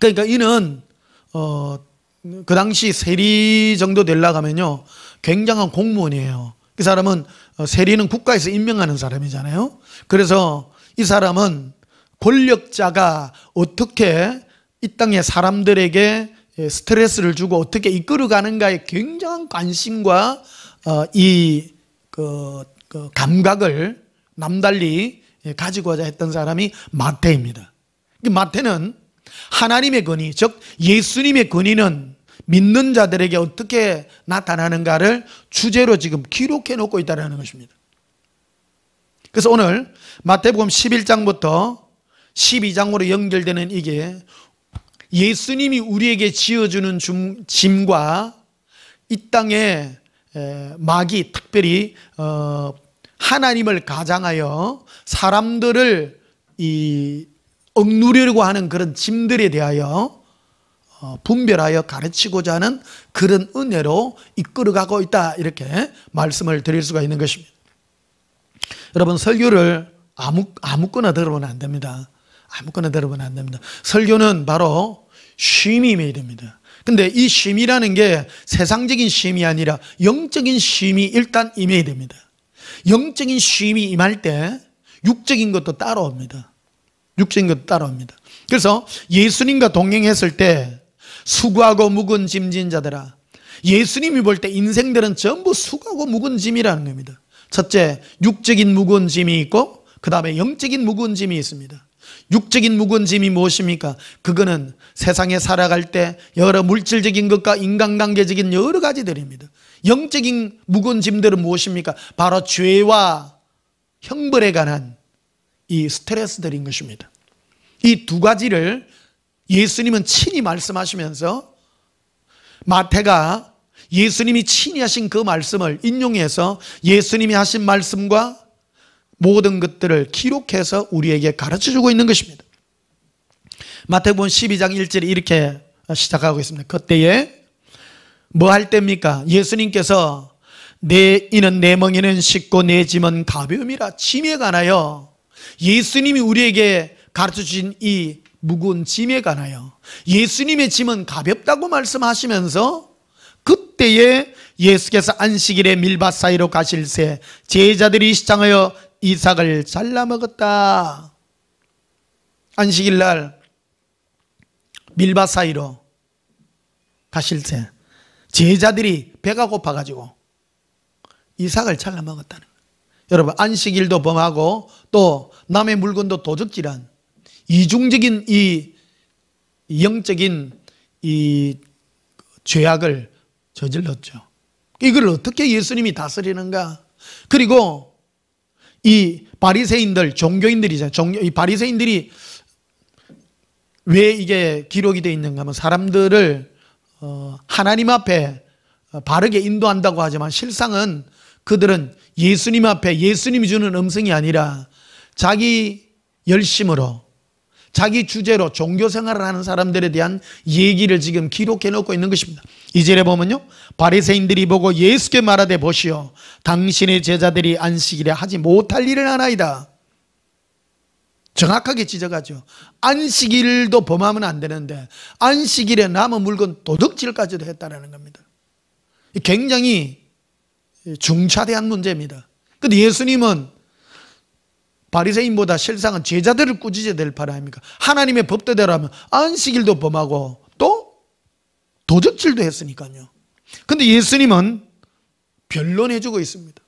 그러니까 이는 그 당시 세리 정도 되려고 하면요, 굉장한 공무원이에요. 그 사람은, 세리는 국가에서 임명하는 사람이잖아요. 그래서 이 사람은 권력자가 어떻게 이 땅의 사람들에게 스트레스를 주고 어떻게 이끌어가는가에 굉장한 관심과 감각을 남달리 가지고자 했던 사람이 마태입니다. 마태는 하나님의 권위, 즉 예수님의 권위는 믿는 자들에게 어떻게 나타나는가를 주제로 지금 기록해 놓고 있다는 것입니다. 그래서 오늘 마태복음 11장부터 12장으로 연결되는 이게 예수님이 우리에게 지어주는 짐과 이 땅에 마귀, 특별히 하나님을 가장하여 사람들을 억누르려고 하는 그런 짐들에 대하여 분별하여 가르치고자 하는 그런 은혜로 이끌어가고 있다, 이렇게 말씀을 드릴 수가 있는 것입니다. 여러분, 설교를 아무거나 들으면 안 됩니다. 아무거나 들으면 안 됩니다. 설교는 바로 쉼이 임해야 됩니다. 근데 이 쉼이라는 게 세상적인 쉼이 아니라 영적인 쉼이 일단 임해야 됩니다. 영적인 쉼이 임할 때 육적인 것도 따라옵니다. 육적인 것도 따라옵니다. 그래서 예수님과 동행했을 때 수고하고 무거운 짐진 자들아, 예수님이 볼 때 인생들은 전부 수고하고 무거운 짐이라는 겁니다. 첫째, 육적인 무거운 짐이 있고 그 다음에 영적인 무거운 짐이 있습니다. 육적인 무거운 짐이 무엇입니까? 그거는 세상에 살아갈 때 여러 물질적인 것과 인간관계적인 여러 가지들입니다. 영적인 무거운 짐들은 무엇입니까? 바로 죄와 형벌에 관한 이 스트레스들인 것입니다. 이 두 가지를 예수님은 친히 말씀하시면서 마태가 예수님이 친히 하신 그 말씀을 인용해서 예수님이 하신 말씀과 모든 것들을 기록해서 우리에게 가르쳐주고 있는 것입니다. 마태복음 12장 1절에 이렇게 시작하고 있습니다. 그때에 뭐 할 때입니까? 예수님께서 이는 내 멍에는 쉽고 내 짐은 가벼움이라, 짐에 관하여 예수님이 우리에게 가르쳐주신 이 무거운 짐에 관하여 예수님의 짐은 가볍다고 말씀하시면서 그때에 예수께서 안식일에 밀밭 사이로 가실새 제자들이 시장하여 이삭을 잘라 먹었다. 안식일 날 밀밭 사이로 가실새 제자들이 배가 고파가지고 이삭을 잘라 먹었다는 거예요. 여러분, 안식일도 범하고 또 남의 물건도 도둑질한 이중적인 이 영적인 이 죄악을 저질렀죠. 이걸 어떻게 예수님이 다스리는가? 그리고 이 바리새인들, 종교인들이잖아요. 이 바리새인들이 왜 이게 기록이 되어 있는가 하면 사람들을 하나님 앞에 바르게 인도한다고 하지만 실상은 그들은 예수님 앞에 예수님이 주는 음성이 아니라 자기 열심으로 자기 주제로 종교 생활을 하는 사람들에 대한 얘기를 지금 기록해 놓고 있는 것입니다. 2절에 보면요, 바리새인들이 보고 예수께 말하되 보시오, 당신의 제자들이 안식일에 하지 못할 일을 하나이다. 정확하게 지적하죠. 안식일도 범하면 안 되는데 안식일에 남은 물건 도둑질까지도 했다는 겁니다. 굉장히 중차대한 문제입니다. 그런데 예수님은 바리새인보다 실상은 제자들을 꾸짖어야 될 판 아닙니까? 하나님의 법대로라면 안식일도 범하고 또 도적질도 했으니까요. 그런데 예수님은 변론해주고 있습니다.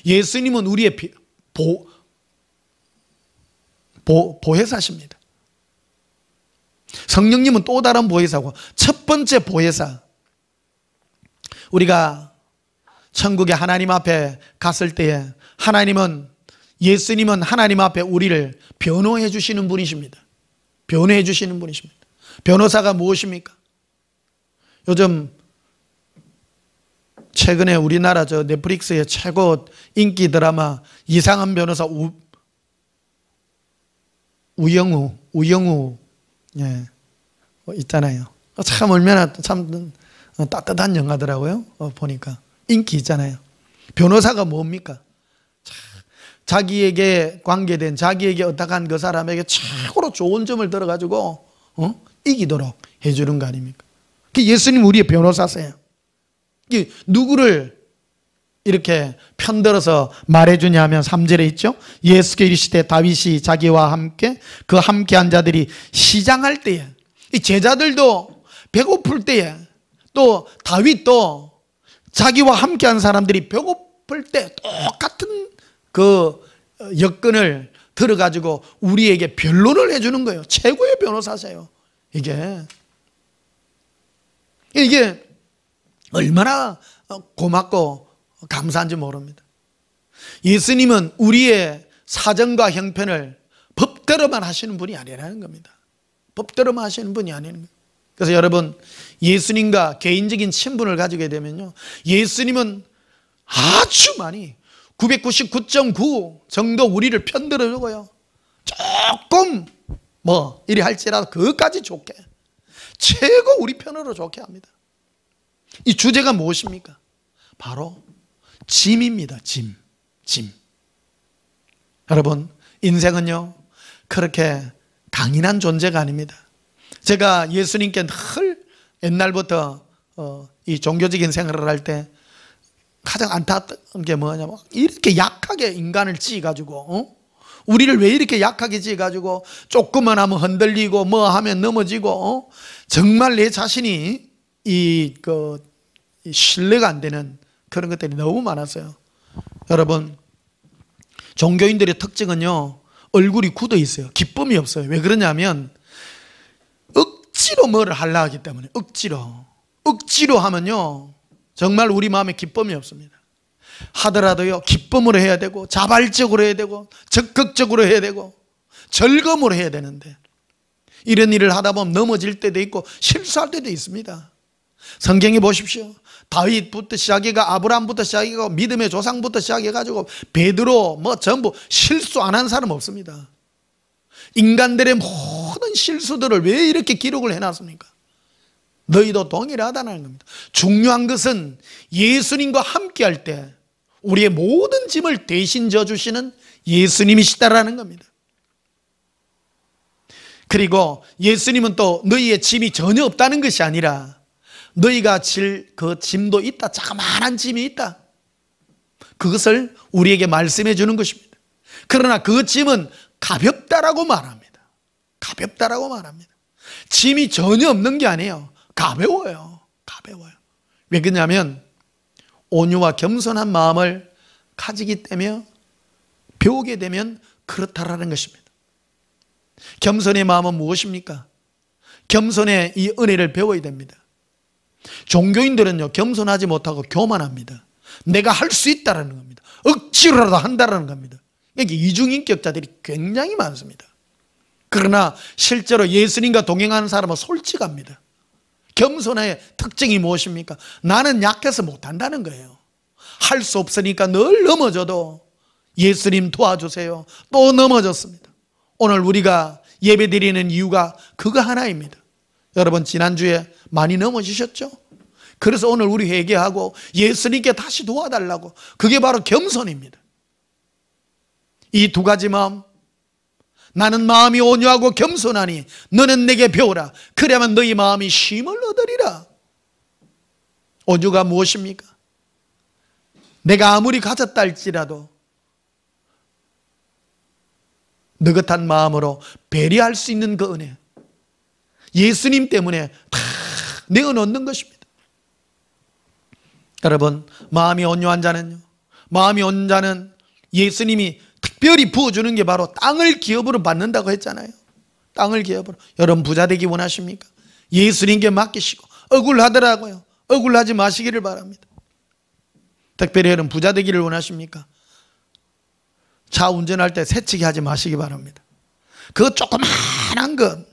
예수님은 우리의 보혜사십니다. 성령님은 또 다른 보혜사고, 첫 번째 보혜사, 우리가 천국에 하나님 앞에 갔을 때에 예수님은 하나님 앞에 우리를 변호해 주시는 분이십니다. 변호해 주시는 분이십니다. 변호사가 무엇입니까? 요즘 최근에 우리나라 넷플릭스의 최고 인기 드라마 이상한 변호사 우영우 예, 있잖아요. 참 얼마나 참 따뜻한 영화더라고요. 보니까 인기 있잖아요. 변호사가 뭡니까? 자기에게 관계된, 자기에게 어떡한 그 사람에게 최고로 좋은 점을 들어가지고 이기도록 해주는 거 아닙니까? 예수님 우리의 변호사세요. 누구를 이렇게 편들어서 말해주냐 하면 3절에 있죠. 예수께 이르시되 다윗이 자기와 함께 그 함께한 자들이 시장할 때에, 이 제자들도 배고플 때에, 또 다윗도 자기와 함께한 사람들이 배고플 때 똑같은 그 여건을 들어가지고 우리에게 변론을 해주는 거예요. 최고의 변호사세요. 이게 얼마나 고맙고 감사한지 모릅니다. 예수님은 우리의 사정과 형편을 법대로만 하시는 분이 아니라는 겁니다. 법대로만 하시는 분이 아니라는 거예요. 그래서 여러분, 예수님과 개인적인 친분을 가지게 되면요, 예수님은 아주 많이 999.9 정도 우리를 편들어 주고요, 조금 이리 할지라도 그것까지 좋게, 최고 우리 편으로 좋게 합니다. 이 주제가 무엇입니까? 바로 짐입니다. 짐. 여러분, 인생은요 그렇게 강인한 존재가 아닙니다. 제가 예수님께 늘 옛날부터 이 종교적인 생활을 할 때 가장 안타까운 게 뭐냐면, 이렇게 약하게 인간을 지어가지고 우리를 왜 이렇게 약하게 지어가지고 조금만 하면 흔들리고 뭐 하면 넘어지고 정말 내 자신이 신뢰가 안 되는 그런 것들이 너무 많았어요. 여러분, 종교인들의 특징은요, 얼굴이 굳어 있어요. 기쁨이 없어요. 왜 그러냐면 억지로 뭐를 하려 하기 때문에. 억지로 하면요 정말 우리 마음에 기쁨이 없습니다. 하더라도요 기쁨으로 해야 되고, 자발적으로 해야 되고, 적극적으로 해야 되고, 즐거움으로 해야 되는데, 이런 일을 하다 보면 넘어질 때도 있고 실수할 때도 있습니다. 성경에 보십시오. 다윗부터 시작해가 아브라함부터 시작해가 믿음의 조상부터 시작해가지고 베드로 전부 실수 안 한 사람 없습니다. 인간들의 모든 실수들을 왜 이렇게 기록을 해놨습니까? 너희도 동일하다는 겁니다. 중요한 것은 예수님과 함께 할 때 우리의 모든 짐을 대신 져주시는 예수님이시다라는 겁니다. 그리고 예수님은 또 너희의 짐이 전혀 없다는 것이 아니라 너희가 질 그 짐도 있다. 자그마한 짐이 있다. 그것을 우리에게 말씀해 주는 것입니다. 그러나 그 짐은 가볍다라고 말합니다. 가볍다라고 말합니다. 짐이 전혀 없는 게 아니에요. 가벼워요. 왜 그러냐면 온유와 겸손한 마음을 가지기 때문에 배우게 되면 그렇다라는 것입니다. 겸손의 마음은 무엇입니까? 겸손의 이 은혜를 배워야 됩니다. 종교인들은요 겸손하지 못하고 교만합니다. 내가 할 수 있다라는 겁니다. 억지로라도 한다라는 겁니다. 그러니까 이중인격자들이 굉장히 많습니다. 그러나 실제로 예수님과 동행하는 사람은 솔직합니다. 겸손의 특징이 무엇입니까? 나는 약해서 못한다는 거예요. 할 수 없으니까 늘 넘어져도 예수님 도와주세요. 또 넘어졌습니다. 오늘 우리가 예배드리는 이유가 그거 하나입니다. 여러분, 지난주에 많이 넘어지셨죠? 그래서 오늘 우리 회개하고 예수님께 다시 도와달라고. 그게 바로 겸손입니다. 이 두 가지 마음, 나는 마음이 온유하고 겸손하니 너는 내게 배우라. 그래야만 너희 마음이 쉼을 얻으리라. 온유가 무엇입니까? 내가 아무리 가졌다 할지라도 느긋한 마음으로 배려할 수 있는 그 은혜, 예수님 때문에 다 내어 놓는 것입니다. 여러분, 마음이 온유한 자는요, 마음이 온유한 자는 예수님이 특별히 부어주는 게 바로 땅을 기업으로 받는다고 했잖아요. 땅을 기업으로. 여러분, 부자 되기 원하십니까? 예수님께 맡기시고 억울하더라고요. 억울하지 마시기를 바랍니다. 특별히 여러분, 부자 되기를 원하십니까? 차 운전할 때 새치기 하지 마시기 바랍니다. 그거 조그만한 것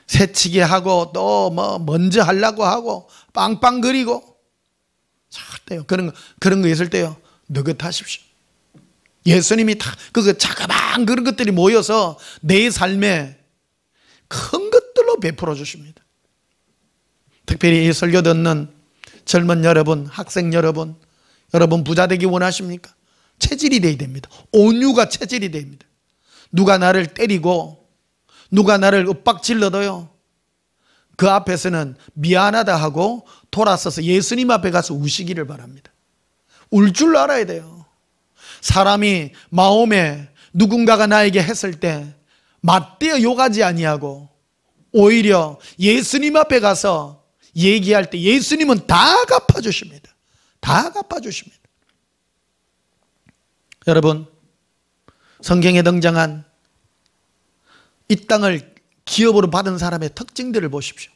새치기 하고 또 뭐 먼저 하려고 하고 빵빵거리고 절대요. 그런 거 있을 때요, 느긋하십시오. 예수님이 다 그 자그마한 그런 것들이 모여서 내 삶에 큰 것들로 베풀어 주십니다. 특별히 이 설교 듣는 젊은 여러분, 학생 여러분, 여러분 부자 되기 원하십니까? 체질이 되어야 됩니다. 온유가 체질이 됩니다. 누가 나를 때리고 누가 나를 윽박질러도요, 그 앞에서는 미안하다 하고 돌아서서 예수님 앞에 가서 우시기를 바랍니다. 울 줄 알아야 돼요. 사람이 마음에 누군가가 나에게 했을 때 맞대어 욕하지 아니하고 오히려 예수님 앞에 가서 얘기할 때 예수님은 다 갚아주십니다. 다 갚아주십니다. 여러분, 성경에 등장한 이 땅을 기업으로 받은 사람의 특징들을 보십시오.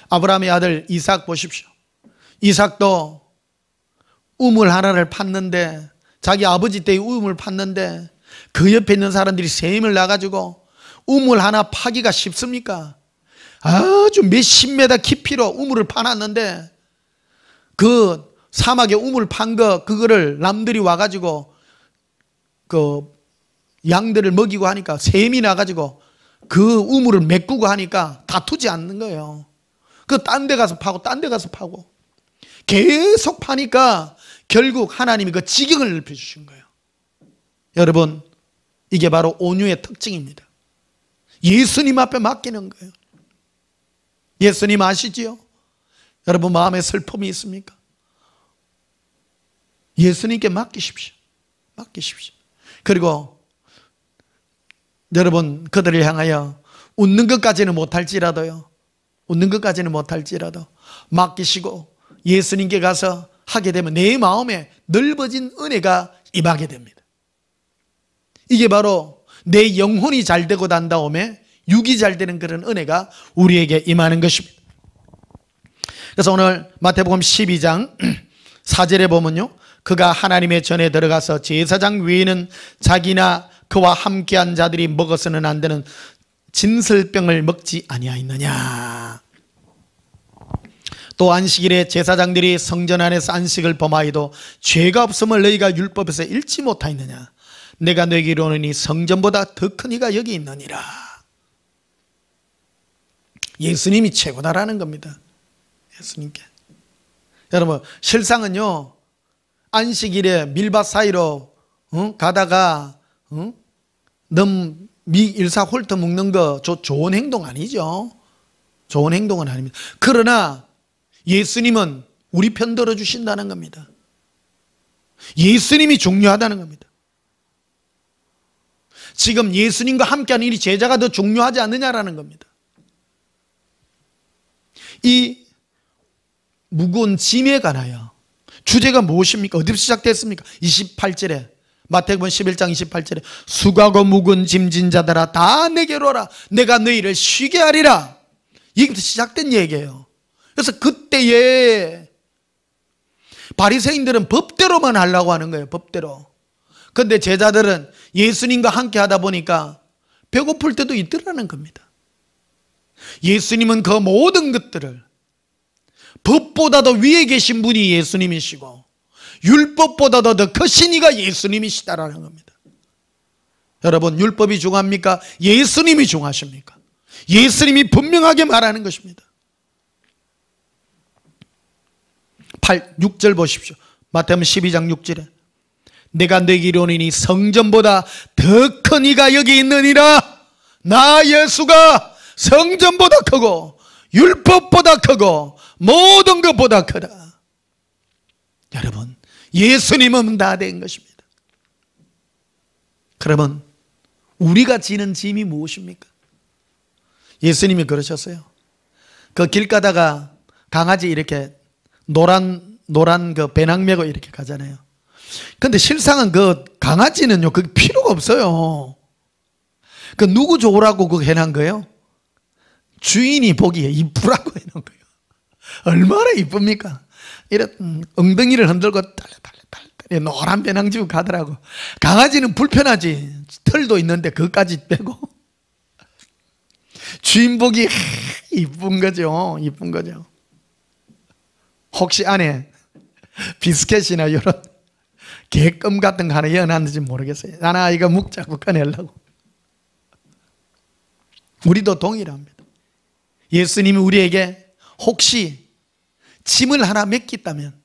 아브라함의 아들 이삭 보십시오. 이삭도 우물 하나를 팠는데, 자기 아버지 때의 우물 팠는데 그 옆에 있는 사람들이 셈을 나가지고 우물 하나 파기가 쉽습니까? 아주 몇십 메다 깊이로 우물을 파놨는데 그 사막에 우물 판 그거를 남들이 와가지고 그 양들을 먹이고 하니까 셈이 나가지고 그 우물을 메꾸고 하니까 다투지 않는 거예요. 그 딴 데 가서 파고 딴 데 가서 파고 계속 파니까 결국 하나님이 그 지경을 넓혀주신 거예요. 여러분, 이게 바로 온유의 특징입니다. 예수님 앞에 맡기는 거예요. 예수님 아시지요? 여러분, 마음에 슬픔이 있습니까? 예수님께 맡기십시오. 맡기십시오. 그리고 여러분, 그들을 향하여 웃는 것까지는 못할지라도요, 웃는 것까지는 못할지라도 맡기시고 예수님께 가서 하게 되면 내 마음에 넓어진 은혜가 임하게 됩니다. 이게 바로 내 영혼이 잘 되고 난 다음에 육이 잘 되는 그런 은혜가 우리에게 임하는 것입니다. 그래서 오늘 마태복음 12장 4절에 보면요, 그가 하나님의 전에 들어가서 제사장 외에는 자기나 그와 함께한 자들이 먹어서는 안 되는 진설병을 먹지 아니하였느냐. 또 안식일에 제사장들이 성전 안에서 안식을 범하여도 죄가 없음을 너희가 율법에서 읽지 못하였느냐. 내가 너희에게 이르노니 성전보다 더 큰 이가 여기 있느니라. 예수님이 최고다라는 겁니다. 예수님께. 여러분, 실상은요, 안식일에 밀밭 사이로 가다가 너무 일사홀터 먹는 거 좋은 행동 아니죠. 좋은 행동은 아닙니다. 그러나 예수님은 우리 편 들어주신다는 겁니다. 예수님이 중요하다는 겁니다. 지금 예수님과 함께하는 이 제자가 더 중요하지 않느냐라는 겁니다. 이 무거운 짐에 관하여 주제가 무엇입니까? 어디서 시작됐습니까? 28절에, 마태복음 11장 28절에 수고하고 무거운 짐진 자들아 다 내게로 오라. 내가 너희를 쉬게 하리라. 이게부터 시작된 얘기예요. 그래서 그때에 바리새인들은 법대로만 하려고 하는 거예요. 법대로. 그런데 제자들은 예수님과 함께 하다 보니까 배고플 때도 있더라는 겁니다. 예수님은 그 모든 것들을, 법보다도 위에 계신 분이 예수님이시고 율법보다도 더 크신 이가 예수님이시다라는 겁니다. 여러분, 율법이 중요합니까? 예수님이 중요하십니까? 예수님이 분명하게 말하는 것입니다. 6절 보십시오. 마태복음 12장 6절에 내가 내게 이르노니 성전보다 더 큰 이가 여기 있느니라. 나 예수가 성전보다 크고 율법보다 크고 모든 것보다 크다. 여러분, 예수님은 다 된 것입니다. 그러면 우리가 지는 짐이 무엇입니까? 예수님이 그러셨어요. 그 길 가다가 강아지 이렇게 노란 그 배낭 메고 이렇게 가잖아요. 근데 실상은 그 강아지는요, 그게 필요가 없어요. 그 누구 좋으라고 그거 해놓은 거예요? 주인이 보기에 이쁘라고 해놓은 거예요. 얼마나 이쁩니까? 이런 엉덩이를 흔들고 딸딸딸 노란 배낭 지고 가더라고. 강아지는 불편하지. 털도 있는데 그것까지 빼고. 주인 보기 이쁜 거죠. 이쁜 거죠. 혹시 안에 비스켓이나 이런 개껌 같은 거 하나 넣어놨는지 모르겠어요. 하나 이거 묵자고 꺼내려고. 우리도 동일합니다. 예수님이 우리에게 혹시 짐을 하나 맡겼다면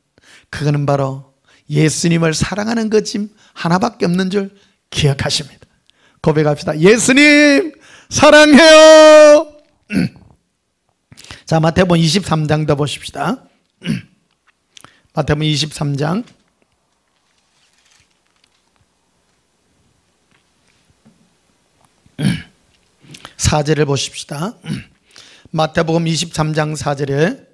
그거는 바로 예수님을 사랑하는 그 짐 하나밖에 없는 줄 기억하십니다. 고백합시다. 예수님 사랑해요. 자, 마태복음 23장 더 보십시다. 마태복음 23장 4절을 보십시다. 마태복음 23장 4절에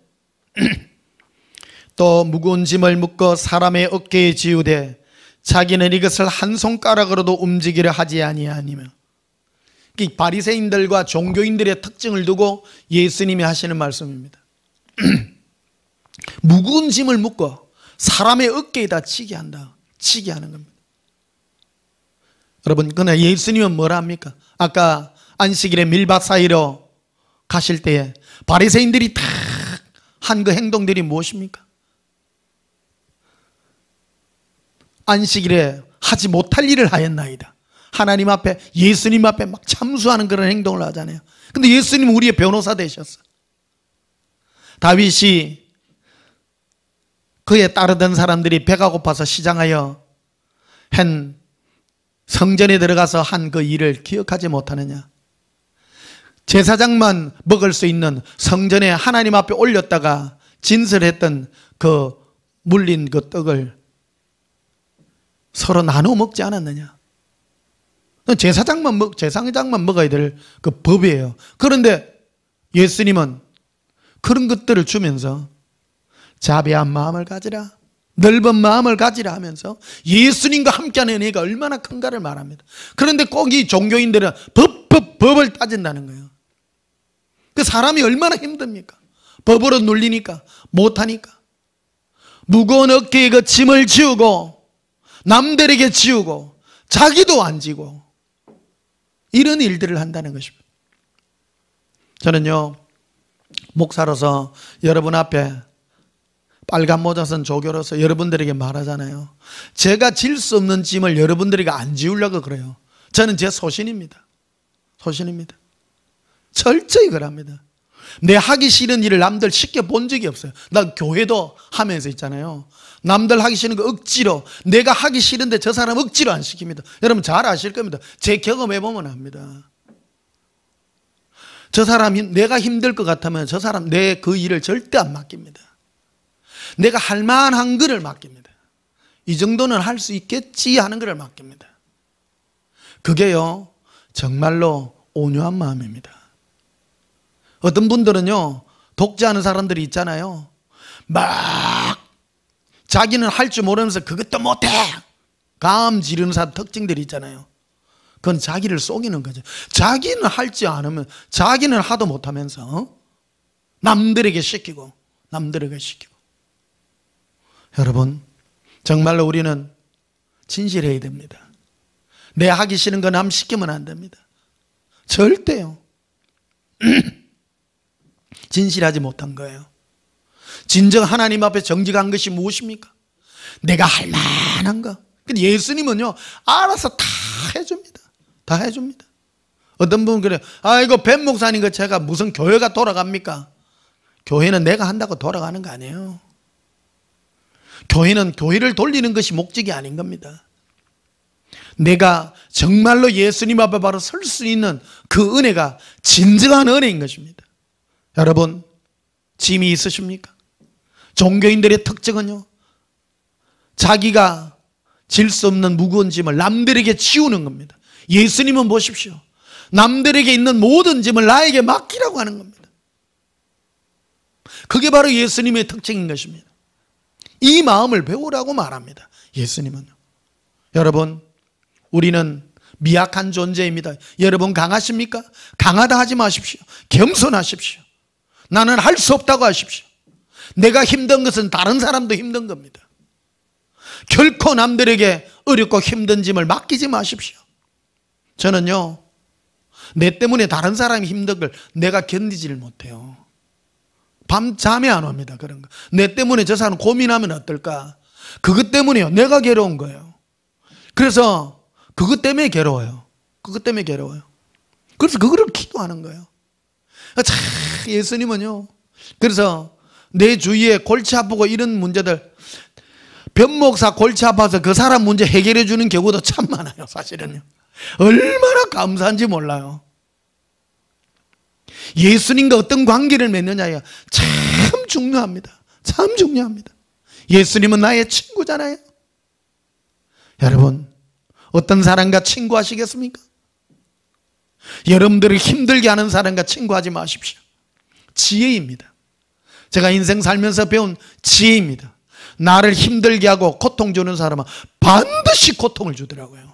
또 무거운 짐을 묶어 사람의 어깨에 지우되 자기는 이것을 한 손가락으로도 움직이려 하지 아니하니며. 이 바리새인들과 종교인들의 특징을 두고 예수님이 하시는 말씀입니다. 무거운 짐을 묶어 사람의 어깨에다 치게 한다. 치게 하는 겁니다. 여러분, 그러나 예수님은 뭐라 합니까? 아까 안식일에 밀밭 사이로 가실 때에 바리새인들이 다 한 그 행동들이 무엇입니까? 안식일에 하지 못할 일을 하였나이다. 하나님 앞에, 예수님 앞에 막 참수하는 그런 행동을 하잖아요. 근데 예수님은 우리의 변호사 되셨어. 다윗이 그에 따르던 사람들이 배가 고파서 시장하여 한 성전에 들어가서 한 그 일을 기억하지 못하느냐? 제사장만 먹을 수 있는 성전에 하나님 앞에 올렸다가 진설했던 그 물린 그 떡을 서로 나눠 먹지 않았느냐? 제사장만 먹어야 될 그 법이에요. 그런데 예수님은 그런 것들을 주면서 자비한 마음을 가지라, 넓은 마음을 가지라 하면서 예수님과 함께하는 애가 얼마나 큰가를 말합니다. 그런데 꼭 이 종교인들은 법을 따진다는 거예요. 그 사람이 얼마나 힘듭니까? 법으로 눌리니까 못하니까. 무거운 어깨에 그 짐을 지우고 남들에게 지우고 자기도 안 지고 이런 일들을 한다는 것입니다. 저는요, 목사로서 여러분 앞에 빨간 모자 쓴 조교로서 여러분들에게 말하잖아요. 제가 질 수 없는 짐을 여러분들에게 안 지우려고 그래요. 저는 제 소신입니다. 소신입니다. 철저히 그럽니다. 내 하기 싫은 일을 남들 쉽게 본 적이 없어요. 나 교회도 하면서 있잖아요. 남들 하기 싫은 거 억지로, 내가 하기 싫은데 저 사람 억지로 안 시킵니다. 여러분 잘 아실 겁니다. 제 경험해보면 압니다. 저 사람이 내가 힘들 것 같으면 저 사람 내 그 일을 절대 안 맡깁니다. 내가 할 만한 거를 맡깁니다. 이 정도는 할 수 있겠지 하는 거를 맡깁니다. 그게요, 정말로 온유한 마음입니다. 어떤 분들은요, 독재하는 사람들이 있잖아요. 막 자기는 할 줄 모르면서 그것도 못해 감 지르는 사람 특징들이 있잖아요. 그건 자기를 속이는 거죠. 자기는 할지 않으면, 자기는 하도 못하면서 남들에게 시키고 남들에게 시키고. 여러분, 정말로 우리는 진실해야 됩니다. 내 하기 싫은 거 남 시키면 안 됩니다. 절대요. 진실하지 못한 거예요. 진정 하나님 앞에 정직한 것이 무엇입니까? 내가 할 만한 거. 근데 예수님은요, 알아서 다 해줍니다. 다 해줍니다. 어떤 분은 그래요. 아이고, 벤 목사님 그 제가 무슨 교회가 돌아갑니까? 교회는 내가 한다고 돌아가는 거 아니에요. 교회는 교회를 돌리는 것이 목적이 아닌 겁니다. 내가 정말로 예수님 앞에 바로 설 수 있는 그 은혜가 진정한 은혜인 것입니다. 여러분, 짐이 있으십니까? 종교인들의 특징은요, 자기가 질 수 없는 무거운 짐을 남들에게 지우는 겁니다. 예수님은 보십시오. 남들에게 있는 모든 짐을 나에게 맡기라고 하는 겁니다. 그게 바로 예수님의 특징인 것입니다. 이 마음을 배우라고 말합니다. 예수님은요. 여러분, 우리는 미약한 존재입니다. 여러분 강하십니까? 강하다 하지 마십시오. 겸손하십시오. 나는 할 수 없다고 하십시오. 내가 힘든 것은 다른 사람도 힘든 겁니다. 결코 남들에게 어렵고 힘든 짐을 맡기지 마십시오. 저는요, 내 때문에 다른 사람이 힘든 걸 내가 견디지를 못해요. 밤 잠이 안 옵니다. 그런 거. 내 때문에 저 사람 고민하면 어떨까? 그것 때문에요. 내가 괴로운 거예요. 그래서 그것 때문에 괴로워요. 그것 때문에 괴로워요. 그래서 그거를 기도하는 거예요. 참, 예수님은요, 그래서 내 주위에 골치 아프고 이런 문제들, 변목사 골치 아파서 그 사람 문제 해결해 주는 경우도 참 많아요. 사실은요. 얼마나 감사한지 몰라요. 예수님과 어떤 관계를 맺느냐가 참 중요합니다. 참 중요합니다. 예수님은 나의 친구잖아요. 여러분, 어떤 사람과 친구하시겠습니까? 여러분들을 힘들게 하는 사람과 친구하지 마십시오. 지혜입니다. 제가 인생 살면서 배운 지혜입니다. 나를 힘들게 하고 고통 주는 사람은 반드시 고통을 주더라고요.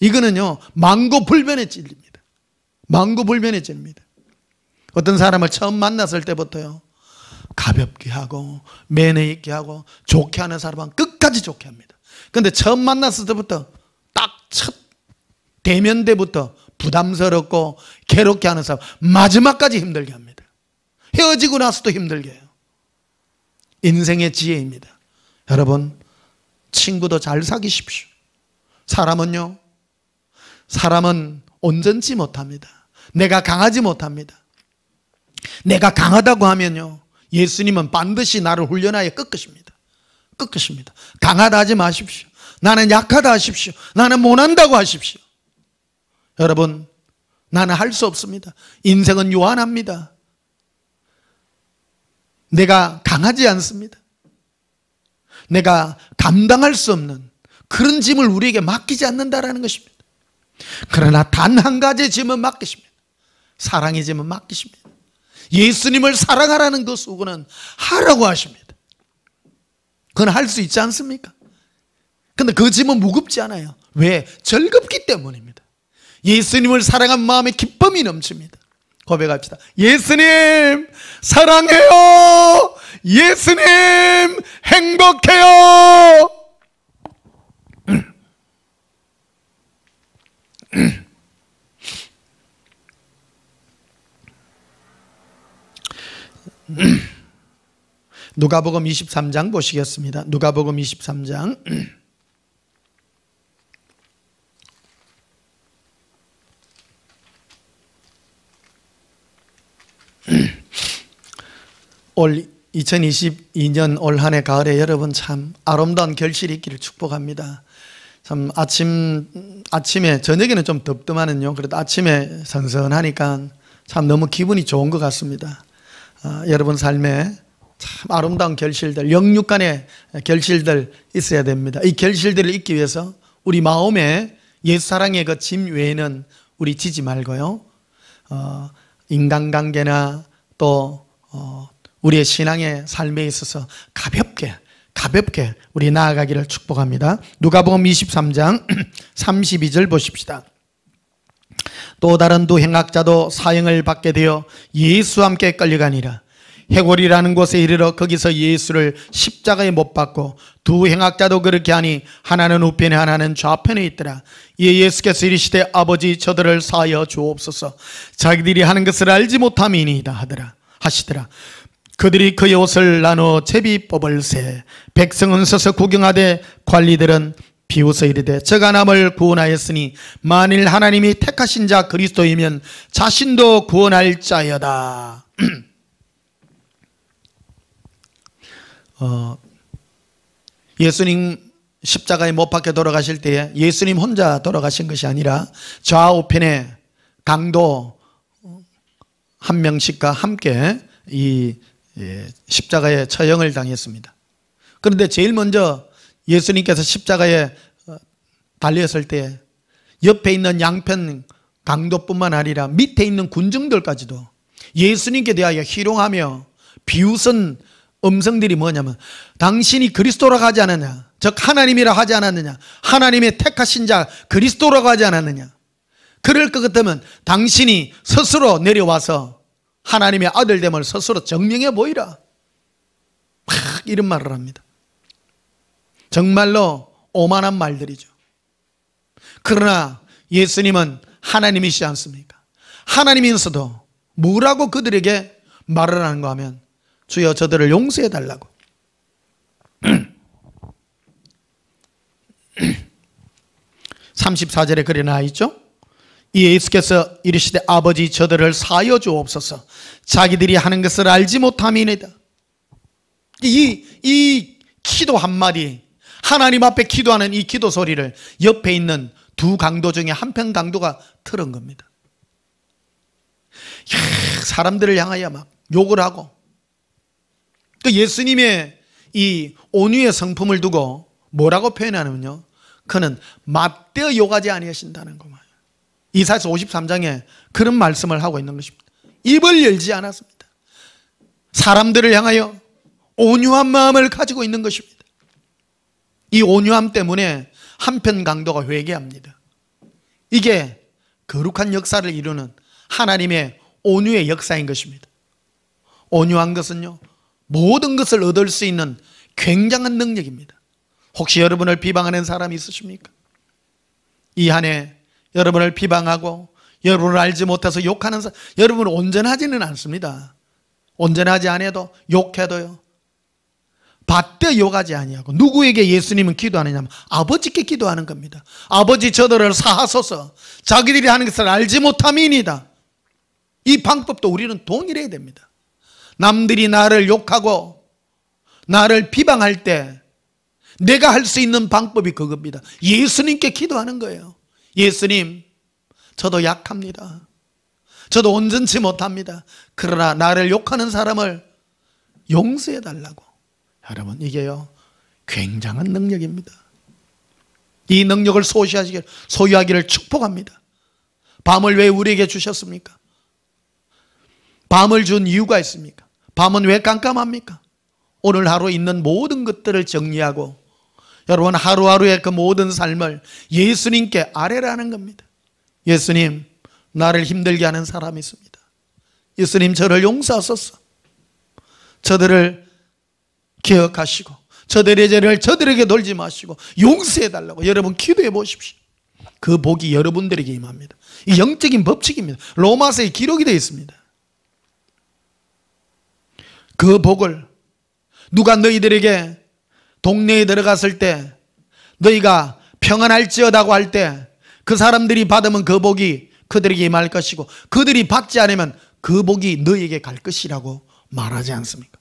이거는요, 망고불변의 진리입니다. 망고불변의 진리입니다. 어떤 사람을 처음 만났을 때부터요, 가볍게 하고 매너 있게 하고 좋게 하는 사람은 끝까지 좋게 합니다. 그런데 처음 만났을 때부터 딱 첫 대면 때부터 부담스럽고 괴롭게 하는 사람 마지막까지 힘들게 합니다. 헤어지고 나서도 힘들게 해요. 인생의 지혜입니다. 여러분, 친구도 잘 사귀십시오. 사람은 온전치 못합니다. 내가 강하지 못합니다. 내가 강하다고 하면요, 예수님은 반드시 나를 훈련하여 꺾으십니다. 꺾으십니다. 강하다 하지 마십시오. 나는 약하다 하십시오. 나는 못한다고 하십시오. 여러분, 나는 할 수 없습니다. 인생은 요한합니다. 내가 강하지 않습니다. 내가 감당할 수 없는 그런 짐을 우리에게 맡기지 않는다라는 것입니다. 그러나 단 한 가지 짐은 맡기십니다. 사랑의 짐은 맡기십니다. 예수님을 사랑하라는 그 수고는 하라고 하십니다. 그건 할 수 있지 않습니까? 그런데 그 짐은 무겁지 않아요. 왜? 즐겁기 때문입니다. 예수님을 사랑한 마음에 기쁨이 넘칩니다. 고백합시다. 예수님 사랑해요. 예수님 행복해요. 누가복음 23장 보시겠습니다. 누가복음 23장 올 2022년 올 한 해 가을에 여러분 참 아름다운 결실이 있기를 축복합니다. 참 아침에 저녁에는 좀 덥더만은요, 그래도 아침에 선선하니까 참 너무 기분이 좋은 것 같습니다. 여러분 삶에 참 아름다운 결실들, 영육 간의 결실들 있어야 됩니다. 이 결실들을 잊기 위해서 우리 마음에 옛사랑의 그 짐 외에는 우리 지지 말고요, 인간관계나 또 우리의 신앙의 삶에 있어서 가볍게 우리 나아가기를 축복합니다. 누가복음 23장 32절 보십시다. 또 다른 두 행악자도 사형을 받게 되어 예수와 함께 끌려가니라. 해골이라는 곳에 이르러 거기서 예수를 십자가에 못 박고 두 행악자도 그렇게 하니 하나는 우편에 하나는 좌편에 있더라. 이에 예수께서 이르시되 아버지 저들을 사하여 주옵소서. 자기들이 하는 것을 알지 못함이니이다 하시더라. 그들이 그의 옷을 나누어 제비 뽑을새 백성은 서서 구경하되 관리들은 비웃어 이르되 저가 남을 구원하였으니 만일 하나님이 택하신 자 그리스도이면 자신도 구원할 자여다. 예수님 십자가에 못 박혀 돌아가실 때에 예수님 혼자 돌아가신 것이 아니라 좌우편에 강도 한 명씩과 함께 이 십자가에 처형을 당했습니다. 그런데 제일 먼저 예수님께서 십자가에 달렸을 때 옆에 있는 양편 강도뿐만 아니라 밑에 있는 군중들까지도 예수님께 대하여 희롱하며 비웃은 음성들이 뭐냐면 당신이 그리스도라고 하지 않았냐, 즉 하나님이라 하지 않았느냐, 하나님의 택하신 자 그리스도라고 하지 않았느냐, 그럴 것 같으면 당신이 스스로 내려와서 하나님의 아들됨을 스스로 증명해 보이라, 막 이런 말을 합니다. 정말로 오만한 말들이죠. 그러나 예수님은 하나님이시지 않습니까? 하나님이면서도 뭐라고 그들에게 말을 하는가 하면 주여 저들을 용서해 달라고. 34절에 그래 나와 있죠. 이 예수께서 이르시되 아버지 저들을 사하여 주옵소서 자기들이 하는 것을 알지 못함이니이다. 이 기도 한마디, 하나님 앞에 기도하는 이 기도 소리를 옆에 있는 두 강도 중에 한편 강도가 들은 겁니다. 사람들을 향하여 막 욕을 하고, 그 예수님의 이 온유의 성품을 두고 뭐라고 표현하냐면요, 그는 맞대어 욕하지 아니하신다는 것만. 이사야서 53장에 그런 말씀을 하고 있는 것입니다. 입을 열지 않았습니다. 사람들을 향하여 온유한 마음을 가지고 있는 것입니다. 이 온유함 때문에 한편 강도가 회개합니다. 이게 거룩한 역사를 이루는 하나님의 온유의 역사인 것입니다. 온유한 것은요, 모든 것을 얻을 수 있는 굉장한 능력입니다. 혹시 여러분을 비방하는 사람이 있으십니까? 이 한 해 여러분을 비방하고 여러분을 알지 못해서 욕하는 사람, 여러분은 온전하지는 않습니다. 온전하지 않아도 욕해도요, 받되 욕하지 아니하고. 누구에게 예수님은 기도하느냐면 아버지께 기도하는 겁니다. 아버지 저들을 사하소서 자기들이 하는 것을 알지 못함이니이다. 이 방법도 우리는 동일해야 됩니다. 남들이 나를 욕하고 나를 비방할 때 내가 할 수 있는 방법이 그겁니다. 예수님께 기도하는 거예요. 예수님, 저도 약합니다. 저도 온전치 못합니다. 그러나 나를 욕하는 사람을 용서해 달라고. 여러분, 이게요 굉장한 능력입니다. 이 능력을 소유하기를 축복합니다. 밤을 왜 우리에게 주셨습니까? 밤을 준 이유가 있습니까? 밤은 왜 깜깜합니까? 오늘 하루 있는 모든 것들을 정리하고 여러분 하루하루의 그 모든 삶을 예수님께 아뢰라는 겁니다. 예수님, 나를 힘들게 하는 사람이 있습니다. 예수님, 저를 용서하소서. 저들을 기억하시고 저들의 죄를 저들에게 돌지 마시고 용서해 달라고 여러분 기도해 보십시오. 그 복이 여러분들에게 임합니다. 이 영적인 법칙입니다. 로마서에 기록이 되어 있습니다. 그 복을 누가 너희들에게 동네에 들어갔을 때 너희가 평안할지어다고 할 때 그 사람들이 받으면 그 복이 그들에게 임할 것이고 그들이 받지 않으면 그 복이 너희에게 갈 것이라고 말하지 않습니까?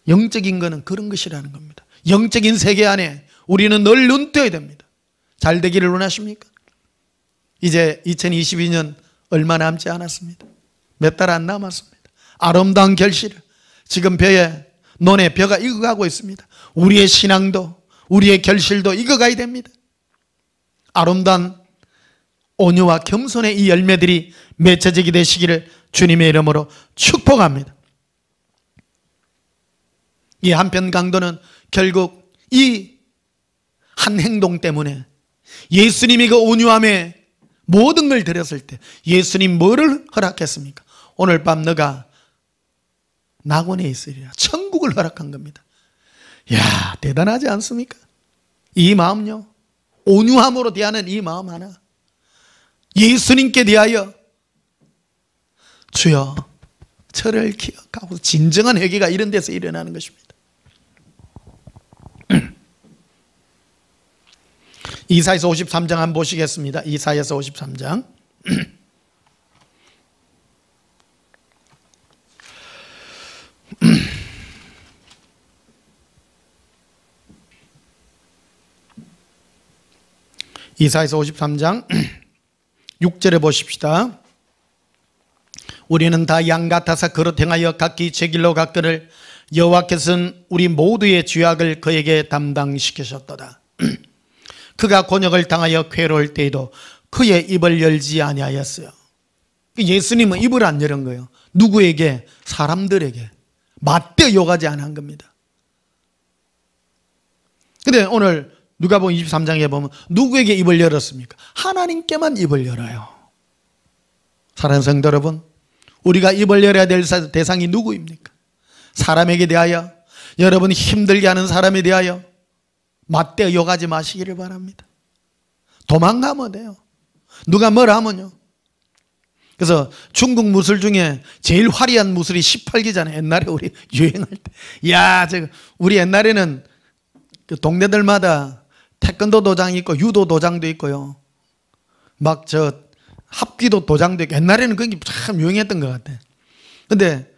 영적인 것은 그런 것이라는 겁니다. 영적인 세계 안에 우리는 늘 눈뜨어야 됩니다. 잘 되기를 원하십니까? 이제 2022년 얼마 남지 않았습니다. 몇 달 안 남았습니다. 아름다운 결실을 지금 논에 벼가 익어가고 있습니다. 우리의 신앙도 우리의 결실도 익어가야 됩니다. 아름다운 온유와 겸손의 이 열매들이 맺혀지게 되시기를 주님의 이름으로 축복합니다. 이 한편 강도는 결국 이 한 행동 때문에 예수님이 그 온유함에 모든 걸 드렸을 때 예수님 뭐를 허락했습니까? 오늘 밤 너가 낙원에 있으리라. 천국을 허락한 겁니다. 이야, 대단하지 않습니까? 이 마음요, 온유함으로 대하는 이 마음 하나, 예수님께 대하여 주여 저를 기억하고 진정한 회개가 이런 데서 일어나는 것입니다. 이사야서 53장 한번 보시겠습니다. 이사야서 53장 이사야서 53장 6절에 보십시다. 우리는 다 양 같아서 그릇 행하여 각기 제 길로 갔거늘 여호와께서는 우리 모두의 죄악을 그에게 담당시키셨도다. 그가 곤욕을 당하여 괴로울 때에도 그의 입을 열지 아니하였어요. 예수님은 입을 안 열은 거예요. 누구에게? 사람들에게. 맞대 욕하지 않은 겁니다. 근데 오늘 누가복음 23장에 보면 누구에게 입을 열었습니까? 하나님께만 입을 열어요. 사랑하는 성도 여러분, 우리가 입을 열어야 될 대상이 누구입니까? 사람에게 대하여, 여러분 힘들게 하는 사람에 대하여 맞대 욕하지 마시기를 바랍니다. 도망가면 돼요. 누가 뭐라 하면요. 그래서 중국 무술 중에 제일 화려한 무술이 18기잖아요. 옛날에 우리 유행할 때. 야, 우리 옛날에는 그 동네들마다 태권도 도장이 있고 유도 도장도 있고요. 막 합기도 도장도 있고 옛날에는 그게 참 유행했던 것 같아. 근데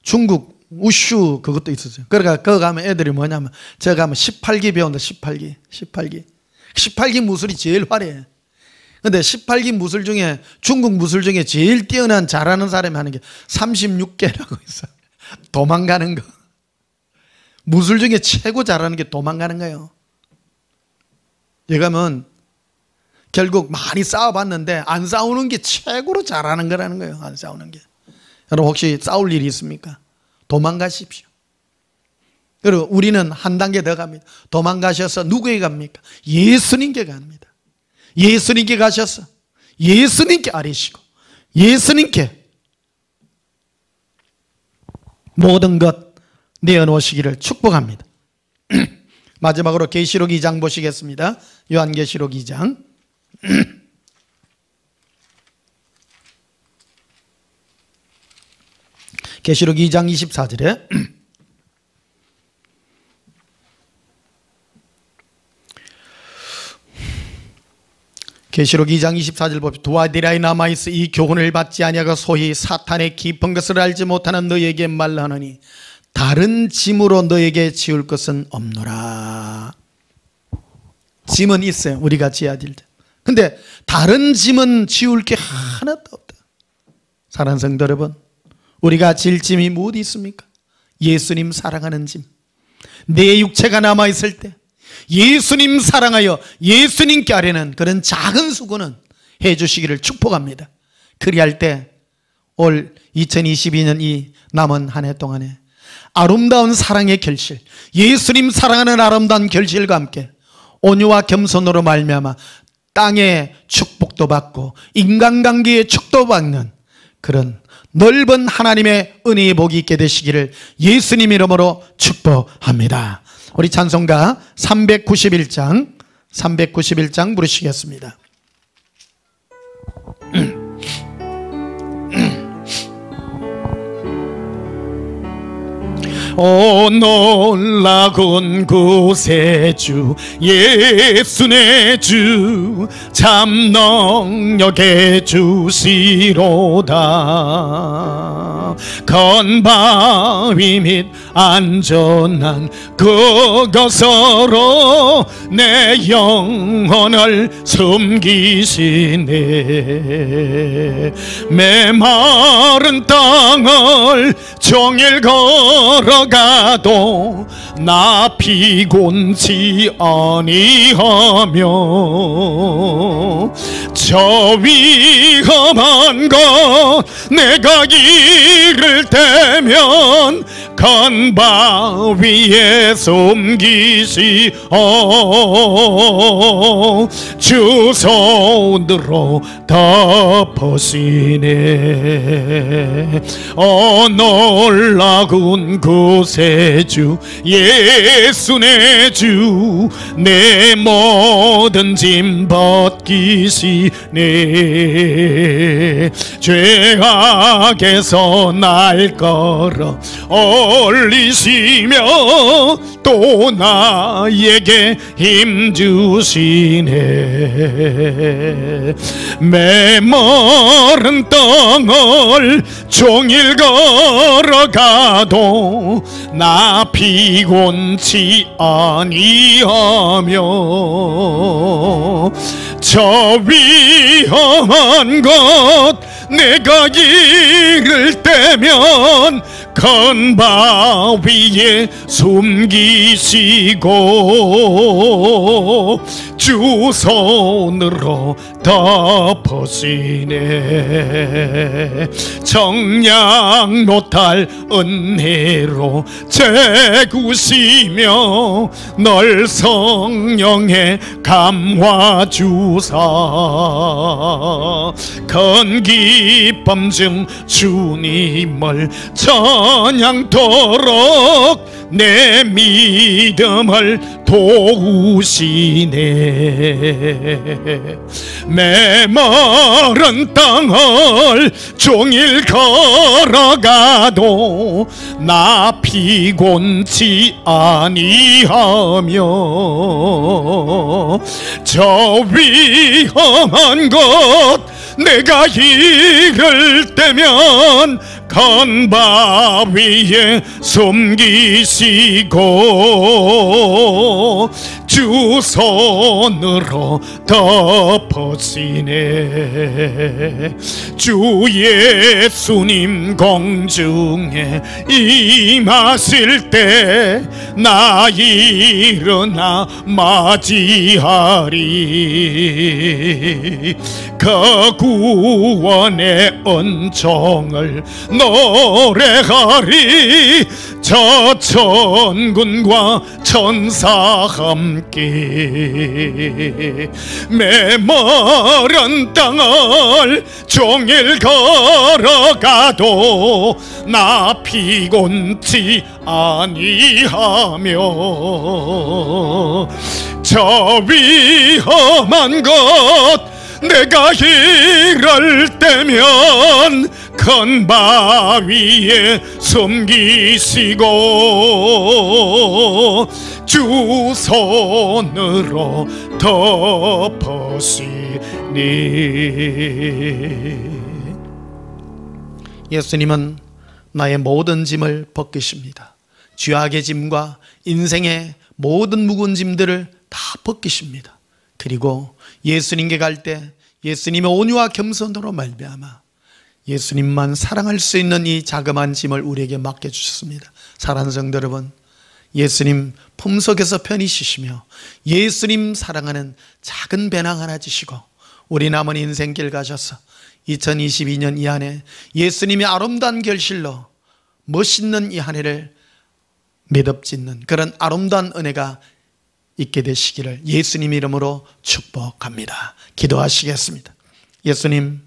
중국 우슈 그것도 있었어요. 그러니까 거기 가면 애들이 뭐냐면 제가 가면 18기 배운다. 18기 무술이 제일 화려해. 근데 18기 무술 중에 중국 무술 중에 제일 뛰어난 잘하는 사람이 하는 게 36개라고 있어요. 도망가는 거. 무술 중에 최고 잘하는 게 도망가는 거예요. 얘가면 결국 많이 싸워봤는데 안 싸우는 게 최고로 잘하는 거라는 거예요. 안 싸우는 게. 여러분 혹시 싸울 일이 있습니까? 도망가십시오. 그리고 우리는 한 단계 더 갑니다. 도망가셔서 누구에게 갑니까? 예수님께 갑니다. 예수님께 가셔서 예수님께 아뢰시고 예수님께 모든 것 내어놓으시기를 축복합니다. 마지막으로 계시록 2장 보시겠습니다. 요한계시록 2장 계시록 2장 24절에 계시록 2장 24절 봅시다. 두아디라에 남아있어 이 교훈을 받지 아니하고 소위 사탄의 깊은 것을 알지 못하는 너에게 말하노니 다른 짐으로 너에게 지울 것은 없노라. 짐은 있어요. 우리가 지어야 될 때. 근데 다른 짐은 지울 게 하나도 없다. 사랑하는 성도 여러분, 우리가 질 짐이 무엇이 있습니까? 예수님 사랑하는 짐. 내 육체가 남아있을 때 예수님 사랑하여 예수님께 아뢰는 그런 작은 수고는 해주시기를 축복합니다. 그리할 때 올 2022년 이 남은 한 해 동안에 아름다운 사랑의 결실, 예수님 사랑하는 아름다운 결실과 함께 온유와 겸손으로 말미암아 땅의 축복도 받고 인간관계의 축복도 받는 그런 넓은 하나님의 은혜의 복이 있게 되시기를 예수님 이름으로 축복합니다. 우리 찬송가 391장 부르시겠습니다. 오 놀라운 구세주 예수 내 주 참 능력의 주시로다. 건바위 및 안전한 그것으로 내 영혼을 숨기시네. 메마른 땅을 종일 걸어가도 나 피곤치 아니하며 저 위험한 것 내가 이를 때면 건바위에 숨기시오 주 손으로 덮으시네. 놀라운 구세주 예수 내 주 내 모든 짐 벗기시네. 죄악에서 날 걸어 돌리시며 또 나에게 힘주시네. 메마른 땅을 종일 걸어가도 나 피곤치 아니하며 저 위험한 것 내가 이를 때면 큰 바위에 숨기시고 주 손으로 덮으시네. 청량 노탈 은혜로 채구시며 널 성령에 감화 주사 큰 기쁨 중 주님을 찬양토록 내 믿음을 도우시네. 메마른 땅을 종일 걸어가도 나 피곤치 아니하며 저 위험한 것 내가 이를 때면 큰 바위에 숨기시고 주 손으로 덮으시네. 주 예수님 공중에 임하실 때 나 일어나 맞이하리. 그 구원의 은총을 노래하리. 저 천군과 천사 함께 메마른 땅을 종일 걸어가도 나 피곤치 아니하며 저 위험한 것 내가 이럴 때면 큰 바위에 숨기시고 주 손으로 덮으시니. 예수님은 나의 모든 짐을 벗기십니다. 죄악의 짐과 인생의 모든 묵은 짐들을 다 벗기십니다. 그리고 예수님께 갈 때 예수님의 온유와 겸손으로 말미암아 예수님만 사랑할 수 있는 이 자그마한 짐을 우리에게 맡겨주셨습니다. 사랑하는 성도 여러분, 예수님 품속에서 편히 쉬시며 예수님 사랑하는 작은 배낭 하나 지시고 우리 남은 인생길 가셔서 2022년 이 한 해 예수님의 아름다운 결실로 멋있는 이 한 해를 매듭짓는 그런 아름다운 은혜가 있게 되시기를 예수님 이름으로 축복합니다. 기도하시겠습니다. 예수님,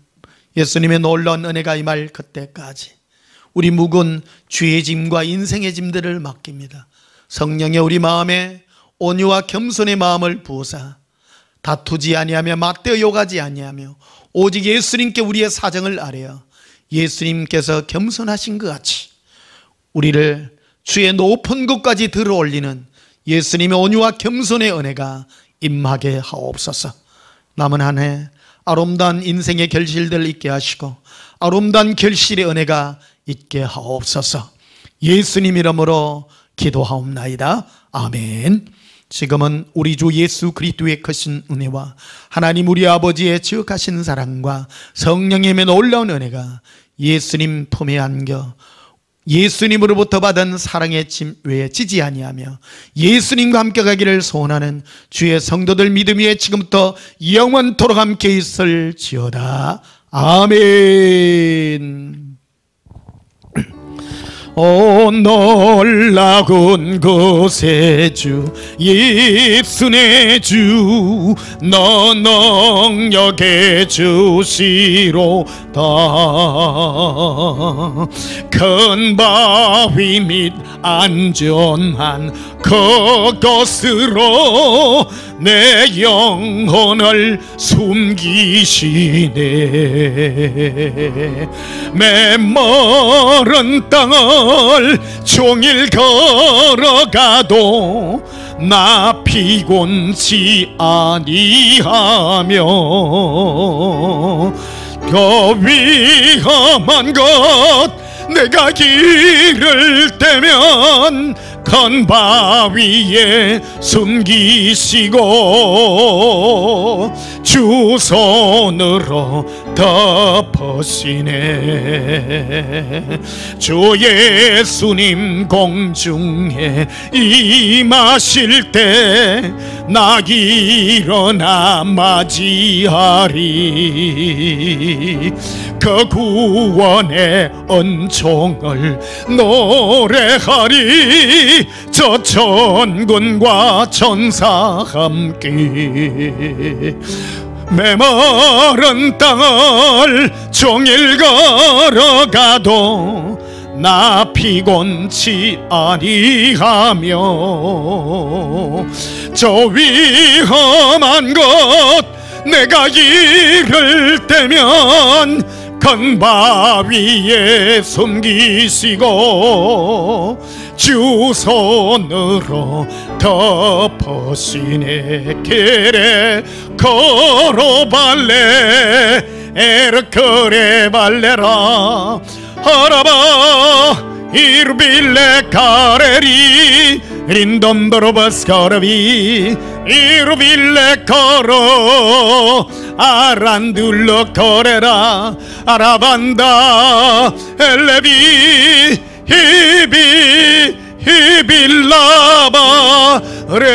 예수님의 놀라운 은혜가 임할 그때까지 우리 묵은 죄의 짐과 인생의 짐들을 맡깁니다. 성령의 우리 마음에 온유와 겸손의 마음을 부으사 다투지 아니하며 맞대어 욕하지 아니하며 오직 예수님께 우리의 사정을 아뢰어 예수님께서 겸손하신 것 같이 우리를 주의 높은 곳까지 들어올리는 예수님의 온유와 겸손의 은혜가 임하게 하옵소서. 남은 한 해 아름다운 인생의 결실들 있게 하시고 아름다운 결실의 은혜가 있게 하옵소서. 예수님 이름으로 기도하옵나이다. 아멘. 지금은 우리 주 예수 그리스도의 크신 은혜와 하나님 우리 아버지의 지극하신 사랑과 성령의 놀라운 은혜가 예수님 품에 안겨 예수님으로부터 받은 사랑의 짐 외에 지지 아니하며 예수님과 함께 가기를 소원하는 주의 성도들 믿음 위에 지금부터 영원토록 함께 있을지어다. 아멘. 오 놀라운 것의 주 예수의 주 너 능력의 주시로다. 큰 바위 및 안전한 그것으로 내 영혼을 숨기시네. 메마른 땅을 종일 걸어가도 나 피곤치 아니하며 더 위험한 것 내가 길을 떼면 큰 바위에 숨기시고 주 손으로 덮으시네. 주 예수님 공중에 임하실 때 나 일어나 맞이하리. 그 구원의 은총을 노래하리. 저 천군과 천사 함께 메마른 땅을 종일 걸어가도 나 피곤치 아니하며 저 위험한 것 내가 길을 떼면 큰 바위에 숨기시고 주 손으로 덮으시네. 게레 코로발레 에르크레 발레라 하라바 이르빌레 카레리 린돔도로바스카라비 이르빌레 코로 아란둘로 코레라 아라반다 엘레비 히비 히빌라바 레